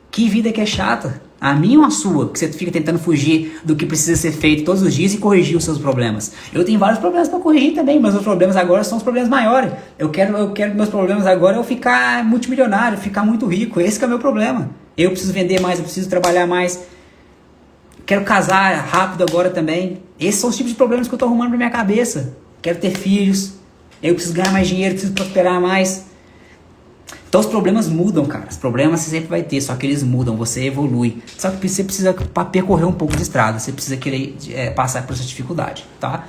Que vida que é chata? A minha ou a sua? Que você fica tentando fugir do que precisa ser feito todos os dias e corrigir os seus problemas. Eu tenho vários problemas para corrigir também, mas os problemas agora são os problemas maiores. Eu quero que meus problemas agora eu ficar multimilionário, ficar muito rico. Esse que é o meu problema. Eu preciso vender mais, eu preciso trabalhar mais. Quero casar rápido agora também. Esses são os tipos de problemas que eu tô arrumando pra minha cabeça. Quero ter filhos. Eu preciso ganhar mais dinheiro, preciso prosperar mais. Então os problemas mudam, cara. Os problemas você sempre vai ter, só que eles mudam, você evolui. Só que você precisa percorrer um pouco de estrada. Você precisa querer passar por essa dificuldade, tá?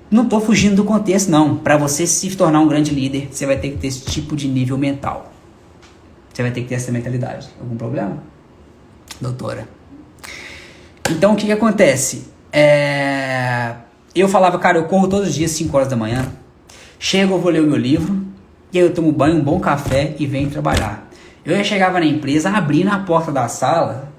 Não tô fugindo do contexto, não. Pra você se tornar um grande líder, você vai ter que ter esse tipo de nível mental. Você vai ter que ter essa mentalidade. Algum problema? Doutora. Então o que acontece? Eu falava, cara, eu corro todos os dias 5 horas da manhã. Chego, eu vou ler o meu livro. E aí eu tomo banho, um bom café e venho trabalhar. Eu já chegava na empresa, abri na porta da sala,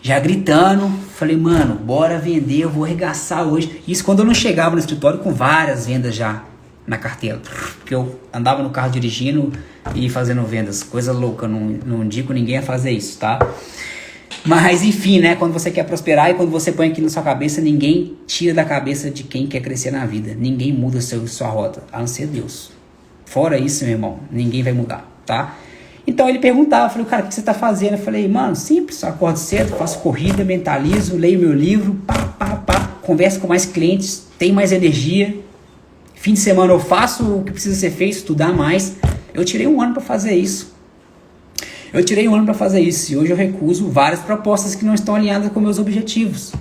já gritando. Falei, mano, bora vender, eu vou arregaçar hoje. Isso quando eu não chegava no escritório com várias vendas já na carteira. Porque eu andava no carro dirigindo e fazendo vendas. Coisa louca, não indico ninguém a fazer isso, tá? Mas enfim, né, quando você quer prosperar e quando você põe aquilo na sua cabeça, ninguém tira da cabeça de quem quer crescer na vida. Ninguém muda sua rota, a não ser Deus. Fora isso, meu irmão, ninguém vai mudar, tá? Então ele perguntava, eu falei, cara, o que você tá fazendo? Eu falei, mano, simples, eu acordo cedo, faço corrida, mentalizo, leio meu livro, converso com mais clientes, tenho mais energia. Fim de semana eu faço o que precisa ser feito, estudar mais. Eu tirei 1 ano para fazer isso. E hoje eu recuso várias propostas que não estão alinhadas com meus objetivos.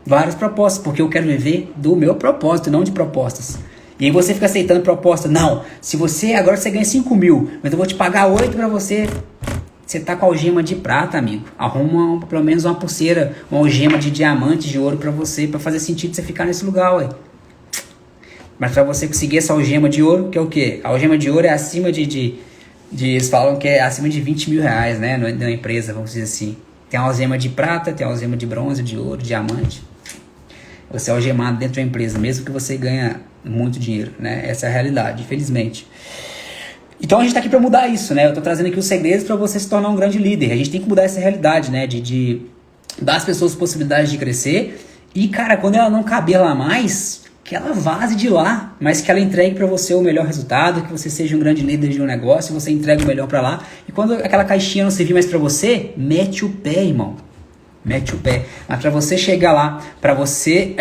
Várias propostas, porque eu quero viver do meu propósito, não de propostas. E aí você fica aceitando proposta. Não, se você agora você ganha 5 mil, mas eu vou te pagar 8 para você. Você tá com a algema de prata, amigo. Arruma pelo menos uma pulseira, uma algema de diamante, de ouro para você, para fazer sentido você ficar nesse lugar, ué. Mas para você conseguir essa algema de ouro, que é o quê? A algema de ouro é acima eles falam que é acima de 20 mil reais, né? Na empresa, vamos dizer assim. Tem a algema de prata, tem a algema de bronze, de ouro, diamante. Você é algemado dentro da empresa, mesmo que você ganha muito dinheiro, né? Essa é a realidade, infelizmente. Então a gente tá aqui para mudar isso, né? Eu tô trazendo aqui os segredos para você se tornar um grande líder. A gente tem que mudar essa realidade, né? De dar às pessoas possibilidades de crescer. E, cara, quando ela não caber lá mais, que ela vaze de lá, mas que ela entregue para você o melhor resultado, que você seja um grande líder de um negócio, você entrega o melhor para lá. E quando aquela caixinha não servir mais para você, mete o pé, irmão. mete o pé. Mas para você chegar lá, para você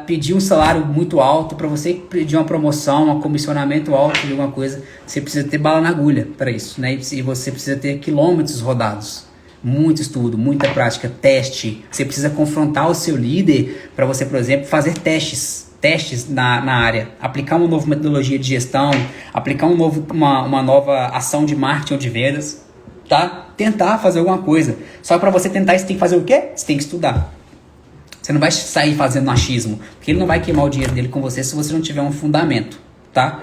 pedir um salário muito alto, para você pedir uma promoção, um comissionamento alto de alguma coisa, você precisa ter bala na agulha para isso, né? E você precisa ter quilômetros rodados. Muito estudo, muita prática, teste. Você precisa confrontar o seu líder para você, por exemplo, fazer testes na área, aplicar uma nova metodologia de gestão, aplicar uma nova ação de marketing ou de vendas, tá? Tentar fazer alguma coisa. Só para você tentar, você tem que fazer o quê? Você tem que estudar. Você não vai sair fazendo achismo, porque ele não vai queimar o dinheiro dele com você se você não tiver um fundamento, tá?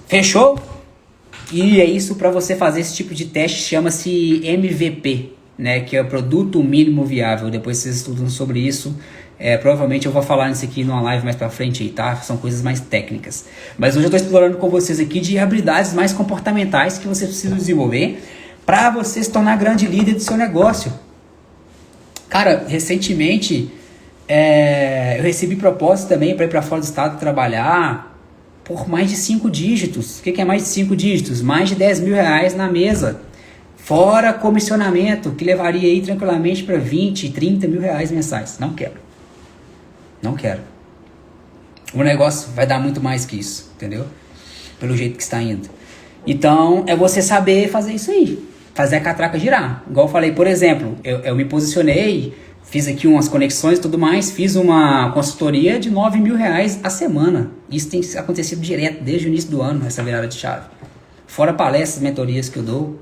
Fechou? E é isso, para você fazer esse tipo de teste, chama-se MVP, né? Que é o Produto Mínimo Viável. Depois vocês estudam sobre isso. Provavelmente eu vou falar nisso aqui numa live mais pra frente aí, tá? São coisas mais técnicas. Mas hoje eu tô explorando com vocês aqui de habilidades mais comportamentais que você precisa desenvolver para você se tornar grande líder do seu negócio. Cara, recentemente eu recebi proposta também para ir para fora do estado trabalhar por mais de 5 dígitos. O que é mais de 5 dígitos? Mais de 10 mil reais na mesa. Fora comissionamento, que levaria aí tranquilamente para 20, 30 mil reais mensais. Não quero. Não quero. O negócio vai dar muito mais que isso, entendeu? Pelo jeito que está indo. Então, é você saber fazer isso aí. Fazer a catraca girar. Igual eu falei, por exemplo, eu me posicionei, fiz aqui umas conexões e tudo mais, fiz uma consultoria de 9 mil reais a semana. Isso tem acontecido direto desde o início do ano, essa virada de chave. Fora palestras, mentorias que eu dou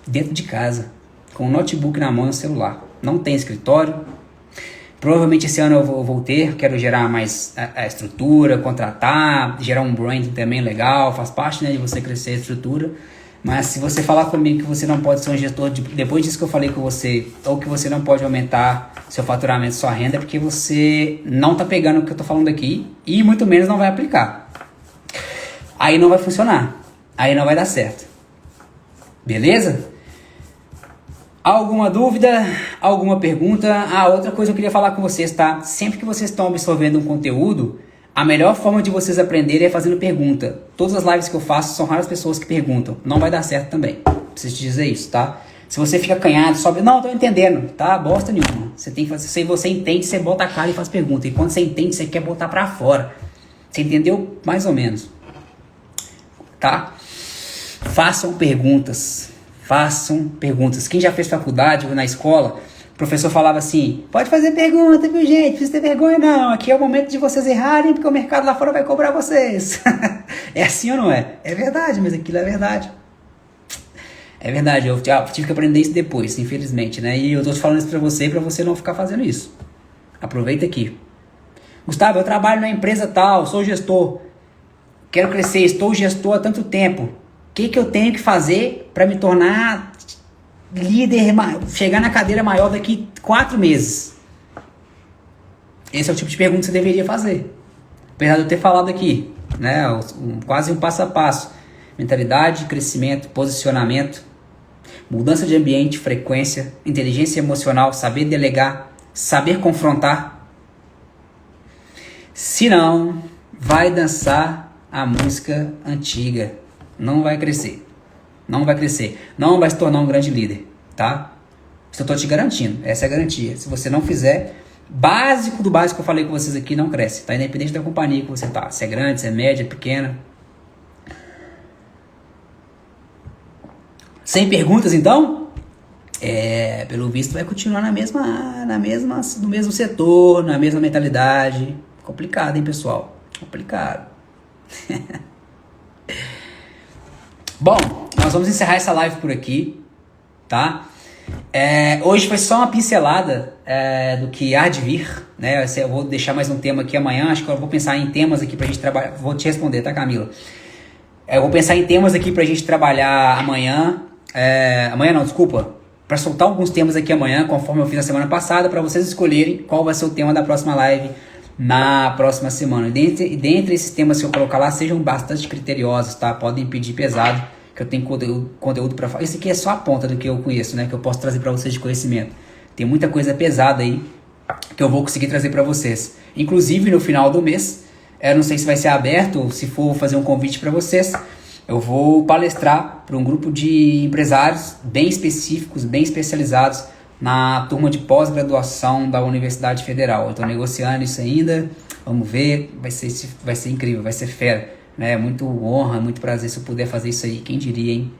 dentro de casa, com o notebook na mão e o celular. Não tem escritório. Provavelmente esse ano eu vou ter, quero gerar mais a estrutura, contratar, gerar um branding também legal, faz parte, né, de você crescer a estrutura. Mas se você falar comigo que você não pode ser um gestor, depois disso que eu falei com você, ou que você não pode aumentar seu faturamento, sua renda, é porque você não está pegando o que eu estou falando aqui e muito menos não vai aplicar. Aí não vai funcionar, aí não vai dar certo. Beleza? Alguma dúvida? Alguma pergunta? Outra coisa que eu queria falar com vocês, tá? Sempre que vocês estão absorvendo um conteúdo, a melhor forma de vocês aprenderem é fazendo pergunta. Todas as lives que eu faço são raras pessoas que perguntam. Não vai dar certo também. Preciso te dizer isso, tá? Se você fica acanhado, sobe... Não, tô entendendo, tá? Bosta nenhuma. Você tem que fazer... Se você entende, você bota a cara e faz pergunta. E quando você entende, você quer botar pra fora. Você entendeu? Mais ou menos. Tá? Façam perguntas. Façam perguntas. Quem já fez faculdade ou na escola, o professor falava assim, pode fazer pergunta, viu, gente? Não precisa ter vergonha, não. Aqui é o momento de vocês errarem, porque o mercado lá fora vai cobrar vocês. É assim ou não é? É verdade, mas aquilo é verdade. É verdade, eu tive que aprender isso depois, infelizmente, né? E eu tô falando isso pra você não ficar fazendo isso. Aproveita aqui. Gustavo, eu trabalho na empresa tal, sou gestor. Quero crescer, estou gestor há tanto tempo. O que eu tenho que fazer para me tornar líder, chegar na cadeira maior daqui 4 meses? Esse é o tipo de pergunta que você deveria fazer. Apesar de eu ter falado aqui, né? Quase um passo a passo. Mentalidade, crescimento, posicionamento, mudança de ambiente, frequência, inteligência emocional, saber delegar, saber confrontar. Se não, vai dançar a música antiga. Não vai crescer. Não vai crescer. Não vai se tornar um grande líder, tá? Isso eu tô te garantindo. Essa é a garantia. Se você não fizer, básico do básico que eu falei com vocês aqui, não cresce, tá? Independente da companhia que você tá. Se é grande, se é média, pequena. Sem perguntas, então? Pelo visto vai continuar no mesmo setor, na mesma mentalidade. Complicado, hein, pessoal? Complicado. Bom, nós vamos encerrar essa live por aqui, tá? Hoje foi só uma pincelada do que há de vir, né? Eu vou deixar mais um tema aqui amanhã, acho que eu vou pensar em temas aqui pra gente trabalhar. Vou te responder, tá, Camila? Eu vou pensar em temas aqui pra gente trabalhar amanhã. Amanhã não, desculpa. Pra soltar alguns temas aqui amanhã, conforme eu fiz na semana passada, pra vocês escolherem qual vai ser o tema da próxima live na próxima semana. E dentre esses temas que eu colocar lá, sejam bastante criteriosos, tá? Podem pedir pesado, que eu tenho conteúdo para falar. Esse aqui é só a ponta do que eu conheço, né? Que eu posso trazer para vocês de conhecimento. Tem muita coisa pesada aí que eu vou conseguir trazer para vocês. Inclusive, no final do mês, eu não sei se vai ser aberto ou se for fazer um convite para vocês, eu vou palestrar para um grupo de empresários bem específicos, bem especializados, na turma de pós-graduação da Universidade Federal. Eu estou negociando isso ainda, vamos ver, vai ser incrível, vai ser fera, né? Muito honra, muito prazer se eu puder fazer isso aí, quem diria, hein?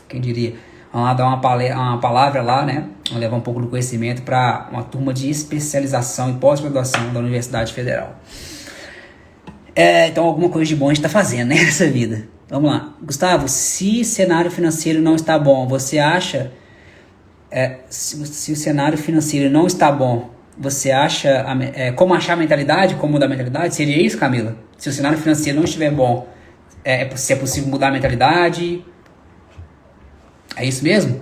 Quem diria? Vamos lá dar uma palavra lá, né? Vamos levar um pouco do conhecimento para uma turma de especialização e pós-graduação da Universidade Federal. Então alguma coisa de bom a gente está fazendo, né, nessa vida. Vamos lá. Gustavo, se cenário financeiro não está bom, você acha... se o cenário financeiro não está bom, você acha... como achar a mentalidade? Como mudar a mentalidade? Seria isso, Camila? Se o cenário financeiro não estiver bom, se é possível mudar a mentalidade... É isso mesmo?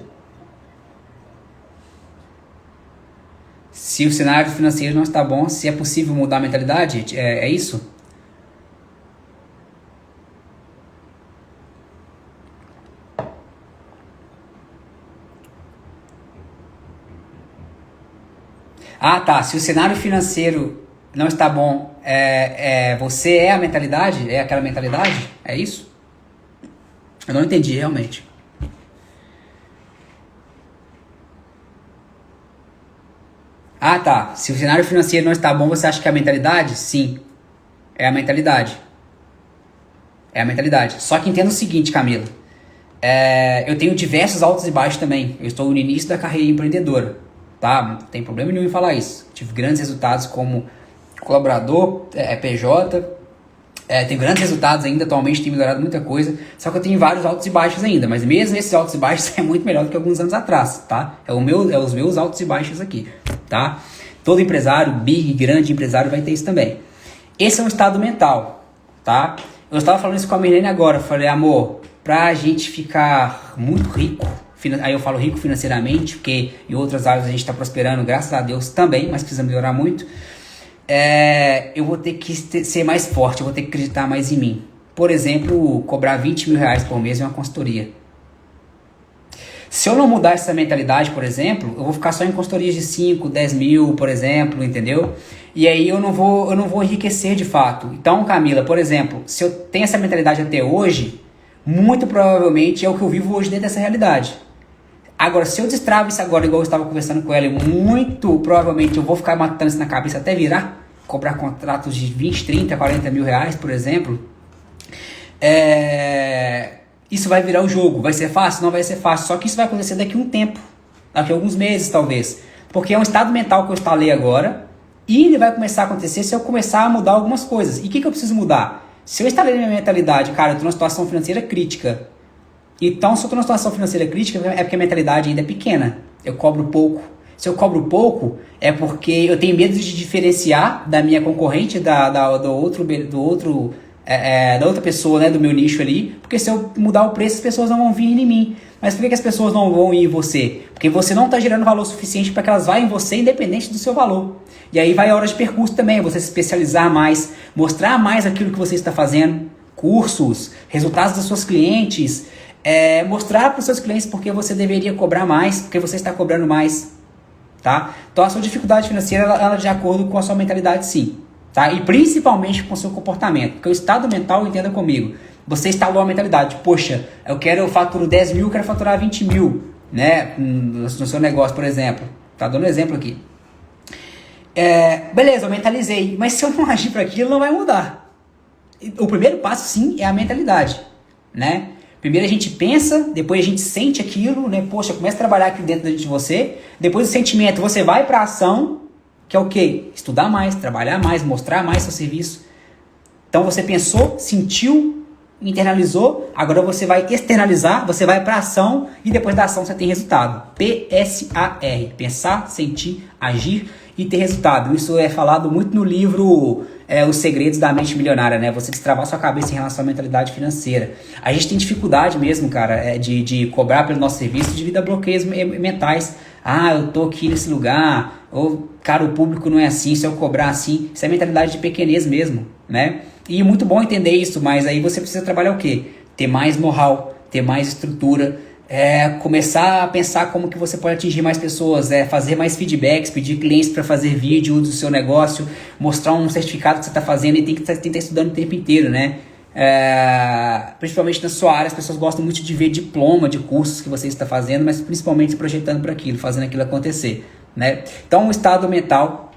Se o cenário financeiro não está bom, se é possível mudar a mentalidade, é isso? Ah, tá. Se o cenário financeiro não está bom, você é a mentalidade? É aquela mentalidade? É isso? Eu não entendi realmente. Ah, tá. Se o cenário financeiro não está bom, você acha que é a mentalidade? Sim. É a mentalidade. É a mentalidade. Só que entenda o seguinte, Camila. Eu tenho diversos altos e baixos também. Eu estou no início da carreira empreendedora. Tá? Não tem problema nenhum em falar isso. Tive grandes resultados como colaborador, PJ. Tenho grandes resultados ainda. Atualmente tenho melhorado muita coisa. Só que eu tenho vários altos e baixos ainda. Mas mesmo esses altos e baixos é muito melhor do que alguns anos atrás. Tá? Os meus altos e baixos aqui. Tá? Todo empresário, big, grande empresário vai ter isso também. Esse é um estado mental, tá? Eu estava falando isso com a Milene agora, falei, amor, pra gente ficar muito rico, aí eu falo rico financeiramente, porque em outras áreas a gente está prosperando, graças a Deus também, mas precisa melhorar muito, eu vou ter que ser mais forte, eu vou ter que acreditar mais em mim. Por exemplo, cobrar 20 mil reais por mês em uma consultoria. Se eu não mudar essa mentalidade, por exemplo, eu vou ficar só em consultorias de 5, 10 mil, por exemplo, entendeu? E aí eu não vou enriquecer de fato. Então, Camila, por exemplo, se eu tenho essa mentalidade até hoje, muito provavelmente é o que eu vivo hoje dentro dessa realidade. Agora, se eu destravo isso agora, igual eu estava conversando com ela, muito provavelmente eu vou ficar matando isso na cabeça até virar, cobrar contratos de 20, 30, 40 mil reais, por exemplo. Isso vai virar o jogo. Vai ser fácil? Não vai ser fácil. Só que isso vai acontecer daqui a um tempo. Daqui a alguns meses, talvez. Porque é um estado mental que eu instalei agora. E ele vai começar a acontecer se eu começar a mudar algumas coisas. E o que eu preciso mudar? Se eu instalei minha mentalidade, cara, eu estou numa situação financeira crítica. Então, se eu estou numa situação financeira crítica, é porque a mentalidade ainda é pequena. Eu cobro pouco. Se eu cobro pouco, é porque eu tenho medo de diferenciar da minha concorrente, da outra pessoa, né, do meu nicho ali, porque se eu mudar o preço, as pessoas não vão vir em mim. Mas por que as pessoas não vão ir em você? Porque você não está gerando valor suficiente para que elas vá em você, independente do seu valor. E aí vai a hora de percurso também, você se especializar mais, mostrar mais aquilo que você está fazendo, cursos, resultados dos seus clientes, mostrar para os seus clientes porque você deveria cobrar mais, porque você está cobrando mais, tá? Então a sua dificuldade financeira, ela é de acordo com a sua mentalidade, sim. Tá? E principalmente com o seu comportamento, porque o estado mental, entenda comigo, você instalou a mentalidade, poxa, eu faturo 10 mil, eu quero faturar 20 mil, né, no seu negócio, por exemplo, tá dando um exemplo aqui, beleza, eu mentalizei, mas se eu não agir para aquilo, não vai mudar. O primeiro passo, sim, é a mentalidade, né, primeiro a gente pensa, depois a gente sente aquilo, né, poxa, começa a trabalhar aqui dentro de você, depois do sentimento, você vai para a ação, que é o quê? Estudar mais, trabalhar mais, mostrar mais seu serviço. Então você pensou, sentiu, internalizou, agora você vai externalizar, você vai para a ação e depois da ação você tem resultado. PSAR, pensar, sentir, agir e ter resultado. Isso é falado muito no livro Os Segredos da Mente Milionária, né? Você destravar sua cabeça em relação à mentalidade financeira. A gente tem dificuldade mesmo, cara, de cobrar pelo nosso serviço devido a bloqueios mentais. Ah, eu tô aqui nesse lugar, ou, cara, o público não é assim, se eu cobrar assim, isso é mentalidade de pequenez mesmo, né? E muito bom entender isso, mas aí você precisa trabalhar o quê? Ter mais know-how, ter mais estrutura, começar a pensar como que você pode atingir mais pessoas, fazer mais feedbacks, pedir clientes para fazer vídeo do seu negócio, mostrar um certificado que você está fazendo e tem que estar estudando o tempo inteiro, né? Principalmente na sua área, as pessoas gostam muito de ver diploma de cursos que você está fazendo, mas principalmente se projetando para aquilo, fazendo aquilo acontecer, né? Então o estado mental,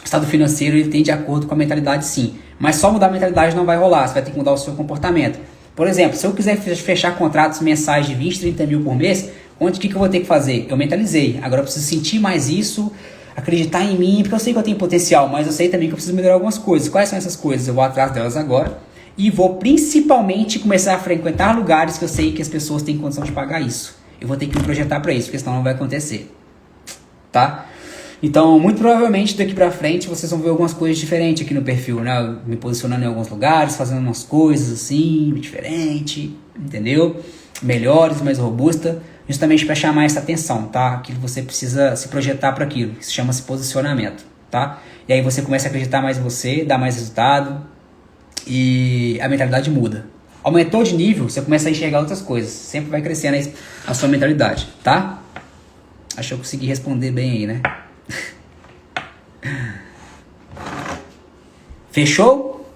o estado financeiro, ele tem de acordo com a mentalidade, sim, mas só mudar a mentalidade não vai rolar, você vai ter que mudar o seu comportamento. Por exemplo, se eu quiser fechar contratos mensais de 20, 30 mil por mês, o que eu vou ter que fazer? Eu mentalizei, agora eu preciso sentir mais isso, acreditar em mim, porque eu sei que eu tenho potencial, mas eu sei também que eu preciso melhorar algumas coisas. Quais são essas coisas? Eu vou atrás delas agora e vou principalmente começar a frequentar lugares que eu sei que as pessoas têm condição de pagar isso. Eu vou ter que me projetar para isso, porque senão não vai acontecer, tá? Então, muito provavelmente daqui pra frente vocês vão ver algumas coisas diferentes aqui no perfil, né? Eu me posicionando em alguns lugares, fazendo umas coisas assim, diferente, entendeu? Melhores, mais robusta, justamente para chamar essa atenção, tá? Aquilo você precisa se projetar para aquilo, que se chama-se posicionamento, tá? E aí você começa a acreditar mais em você, dá mais resultado e a mentalidade muda. Aumentou de nível, você começa a enxergar outras coisas, sempre vai crescendo a sua mentalidade, tá? Acho que eu consegui responder bem aí, né? Fechou?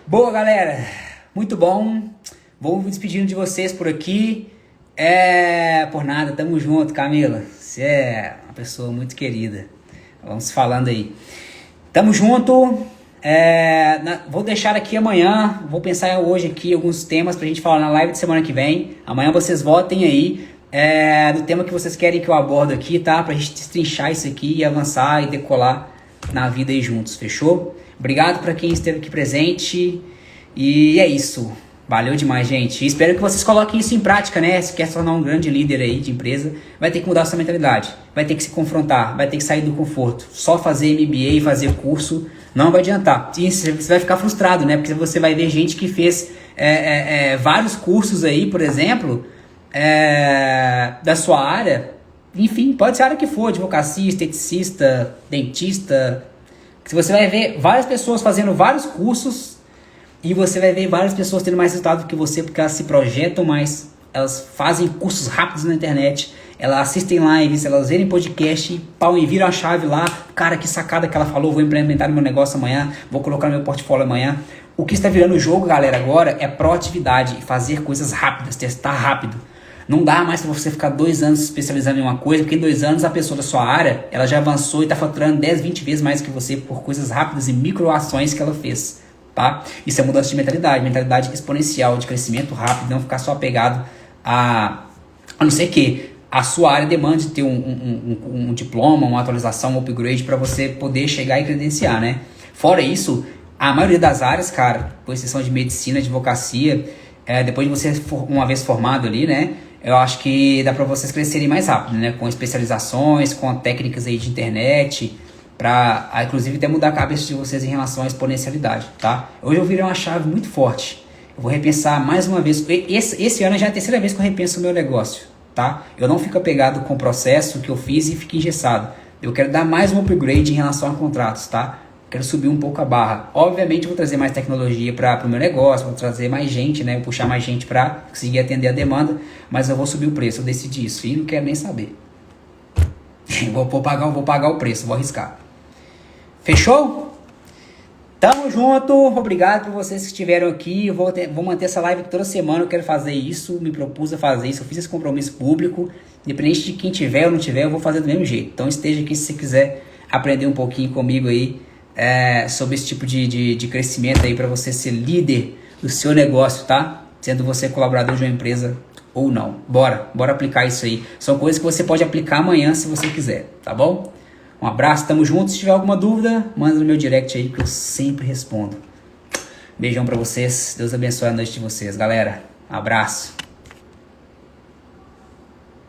Boa, galera, muito bom. Vou me despedindo de vocês por aqui. Por nada, tamo junto, Camila. Você é uma pessoa muito querida. Vamos falando aí. Tamo junto. Vou deixar aqui amanhã. Vou pensar hoje aqui alguns temas pra gente falar na live de semana que vem. Amanhã vocês votem aí no tema que vocês querem que eu aborde aqui, tá? Pra gente destrinchar isso aqui e avançar e decolar na vida aí juntos, fechou? Obrigado pra quem esteve aqui presente. E é isso. Valeu demais, gente. Espero que vocês coloquem isso em prática, né? Se quer se tornar um grande líder aí de empresa, vai ter que mudar a sua mentalidade. Vai ter que se confrontar, vai ter que sair do conforto. Só fazer MBA, fazer curso, não vai adiantar. E você vai ficar frustrado, né? Porque você vai ver gente que fez vários cursos aí, por exemplo, da sua área. Enfim, pode ser a área que for, advocacia, esteticista, dentista. Você vai ver várias pessoas fazendo vários cursos e você vai ver várias pessoas tendo mais resultado do que você, porque elas se projetam mais, elas fazem cursos rápidos na internet, elas assistem lives, elas verem podcast e viram a chave lá. Cara, que sacada que ela falou, vou implementar no meu negócio amanhã, vou colocar no meu portfólio amanhã. O que está virando o jogo, galera, agora é proatividade, fazer coisas rápidas, testar rápido. Não dá mais para você ficar 2 anos se especializando em uma coisa, porque em 2 anos a pessoa da sua área, ela já avançou e está faturando 10, 20 vezes mais que você por coisas rápidas e microações que ela fez, tá? Isso é mudança de mentalidade exponencial, de crescimento rápido, não ficar só apegado a não ser que a sua área demande ter um diploma, uma atualização, um upgrade para você poder chegar e credenciar, né? Fora isso, a maioria das áreas, cara, com exceção de medicina, advocacia, depois de você uma vez formado ali, né? Eu acho que dá para vocês crescerem mais rápido, né? Com especializações, com técnicas aí de internet, para inclusive até mudar a cabeça de vocês em relação à exponencialidade, tá? Hoje eu virei uma chave muito forte. Eu vou repensar mais uma vez. Esse ano já é a 3ª vez que eu repenso o meu negócio, tá? Eu não fico apegado com o processo que eu fiz e fico engessado. Eu quero dar mais um upgrade em relação a contratos, tá? Quero subir um pouco a barra. Obviamente eu vou trazer mais tecnologia para o meu negócio, vou trazer mais gente, né? Puxar mais gente para conseguir atender a demanda, mas eu vou subir o preço, eu decidi isso e não quero nem saber. vou pagar o preço, vou arriscar. Fechou? Tamo junto, obrigado por vocês que estiveram aqui. Vou manter essa live toda semana, eu quero fazer isso, me propus a fazer isso, eu fiz esse compromisso público. Independente de quem tiver ou não tiver, eu vou fazer do mesmo jeito. Então esteja aqui se você quiser aprender um pouquinho comigo aí sobre esse tipo de crescimento aí para você ser líder do seu negócio, tá? Sendo você colaborador de uma empresa ou não. Bora aplicar isso aí. São coisas que você pode aplicar amanhã se você quiser, tá bom? Um abraço, tamo junto. Se tiver alguma dúvida, manda no meu direct aí que eu sempre respondo. Beijão pra vocês. Deus abençoe a noite de vocês, galera. Abraço.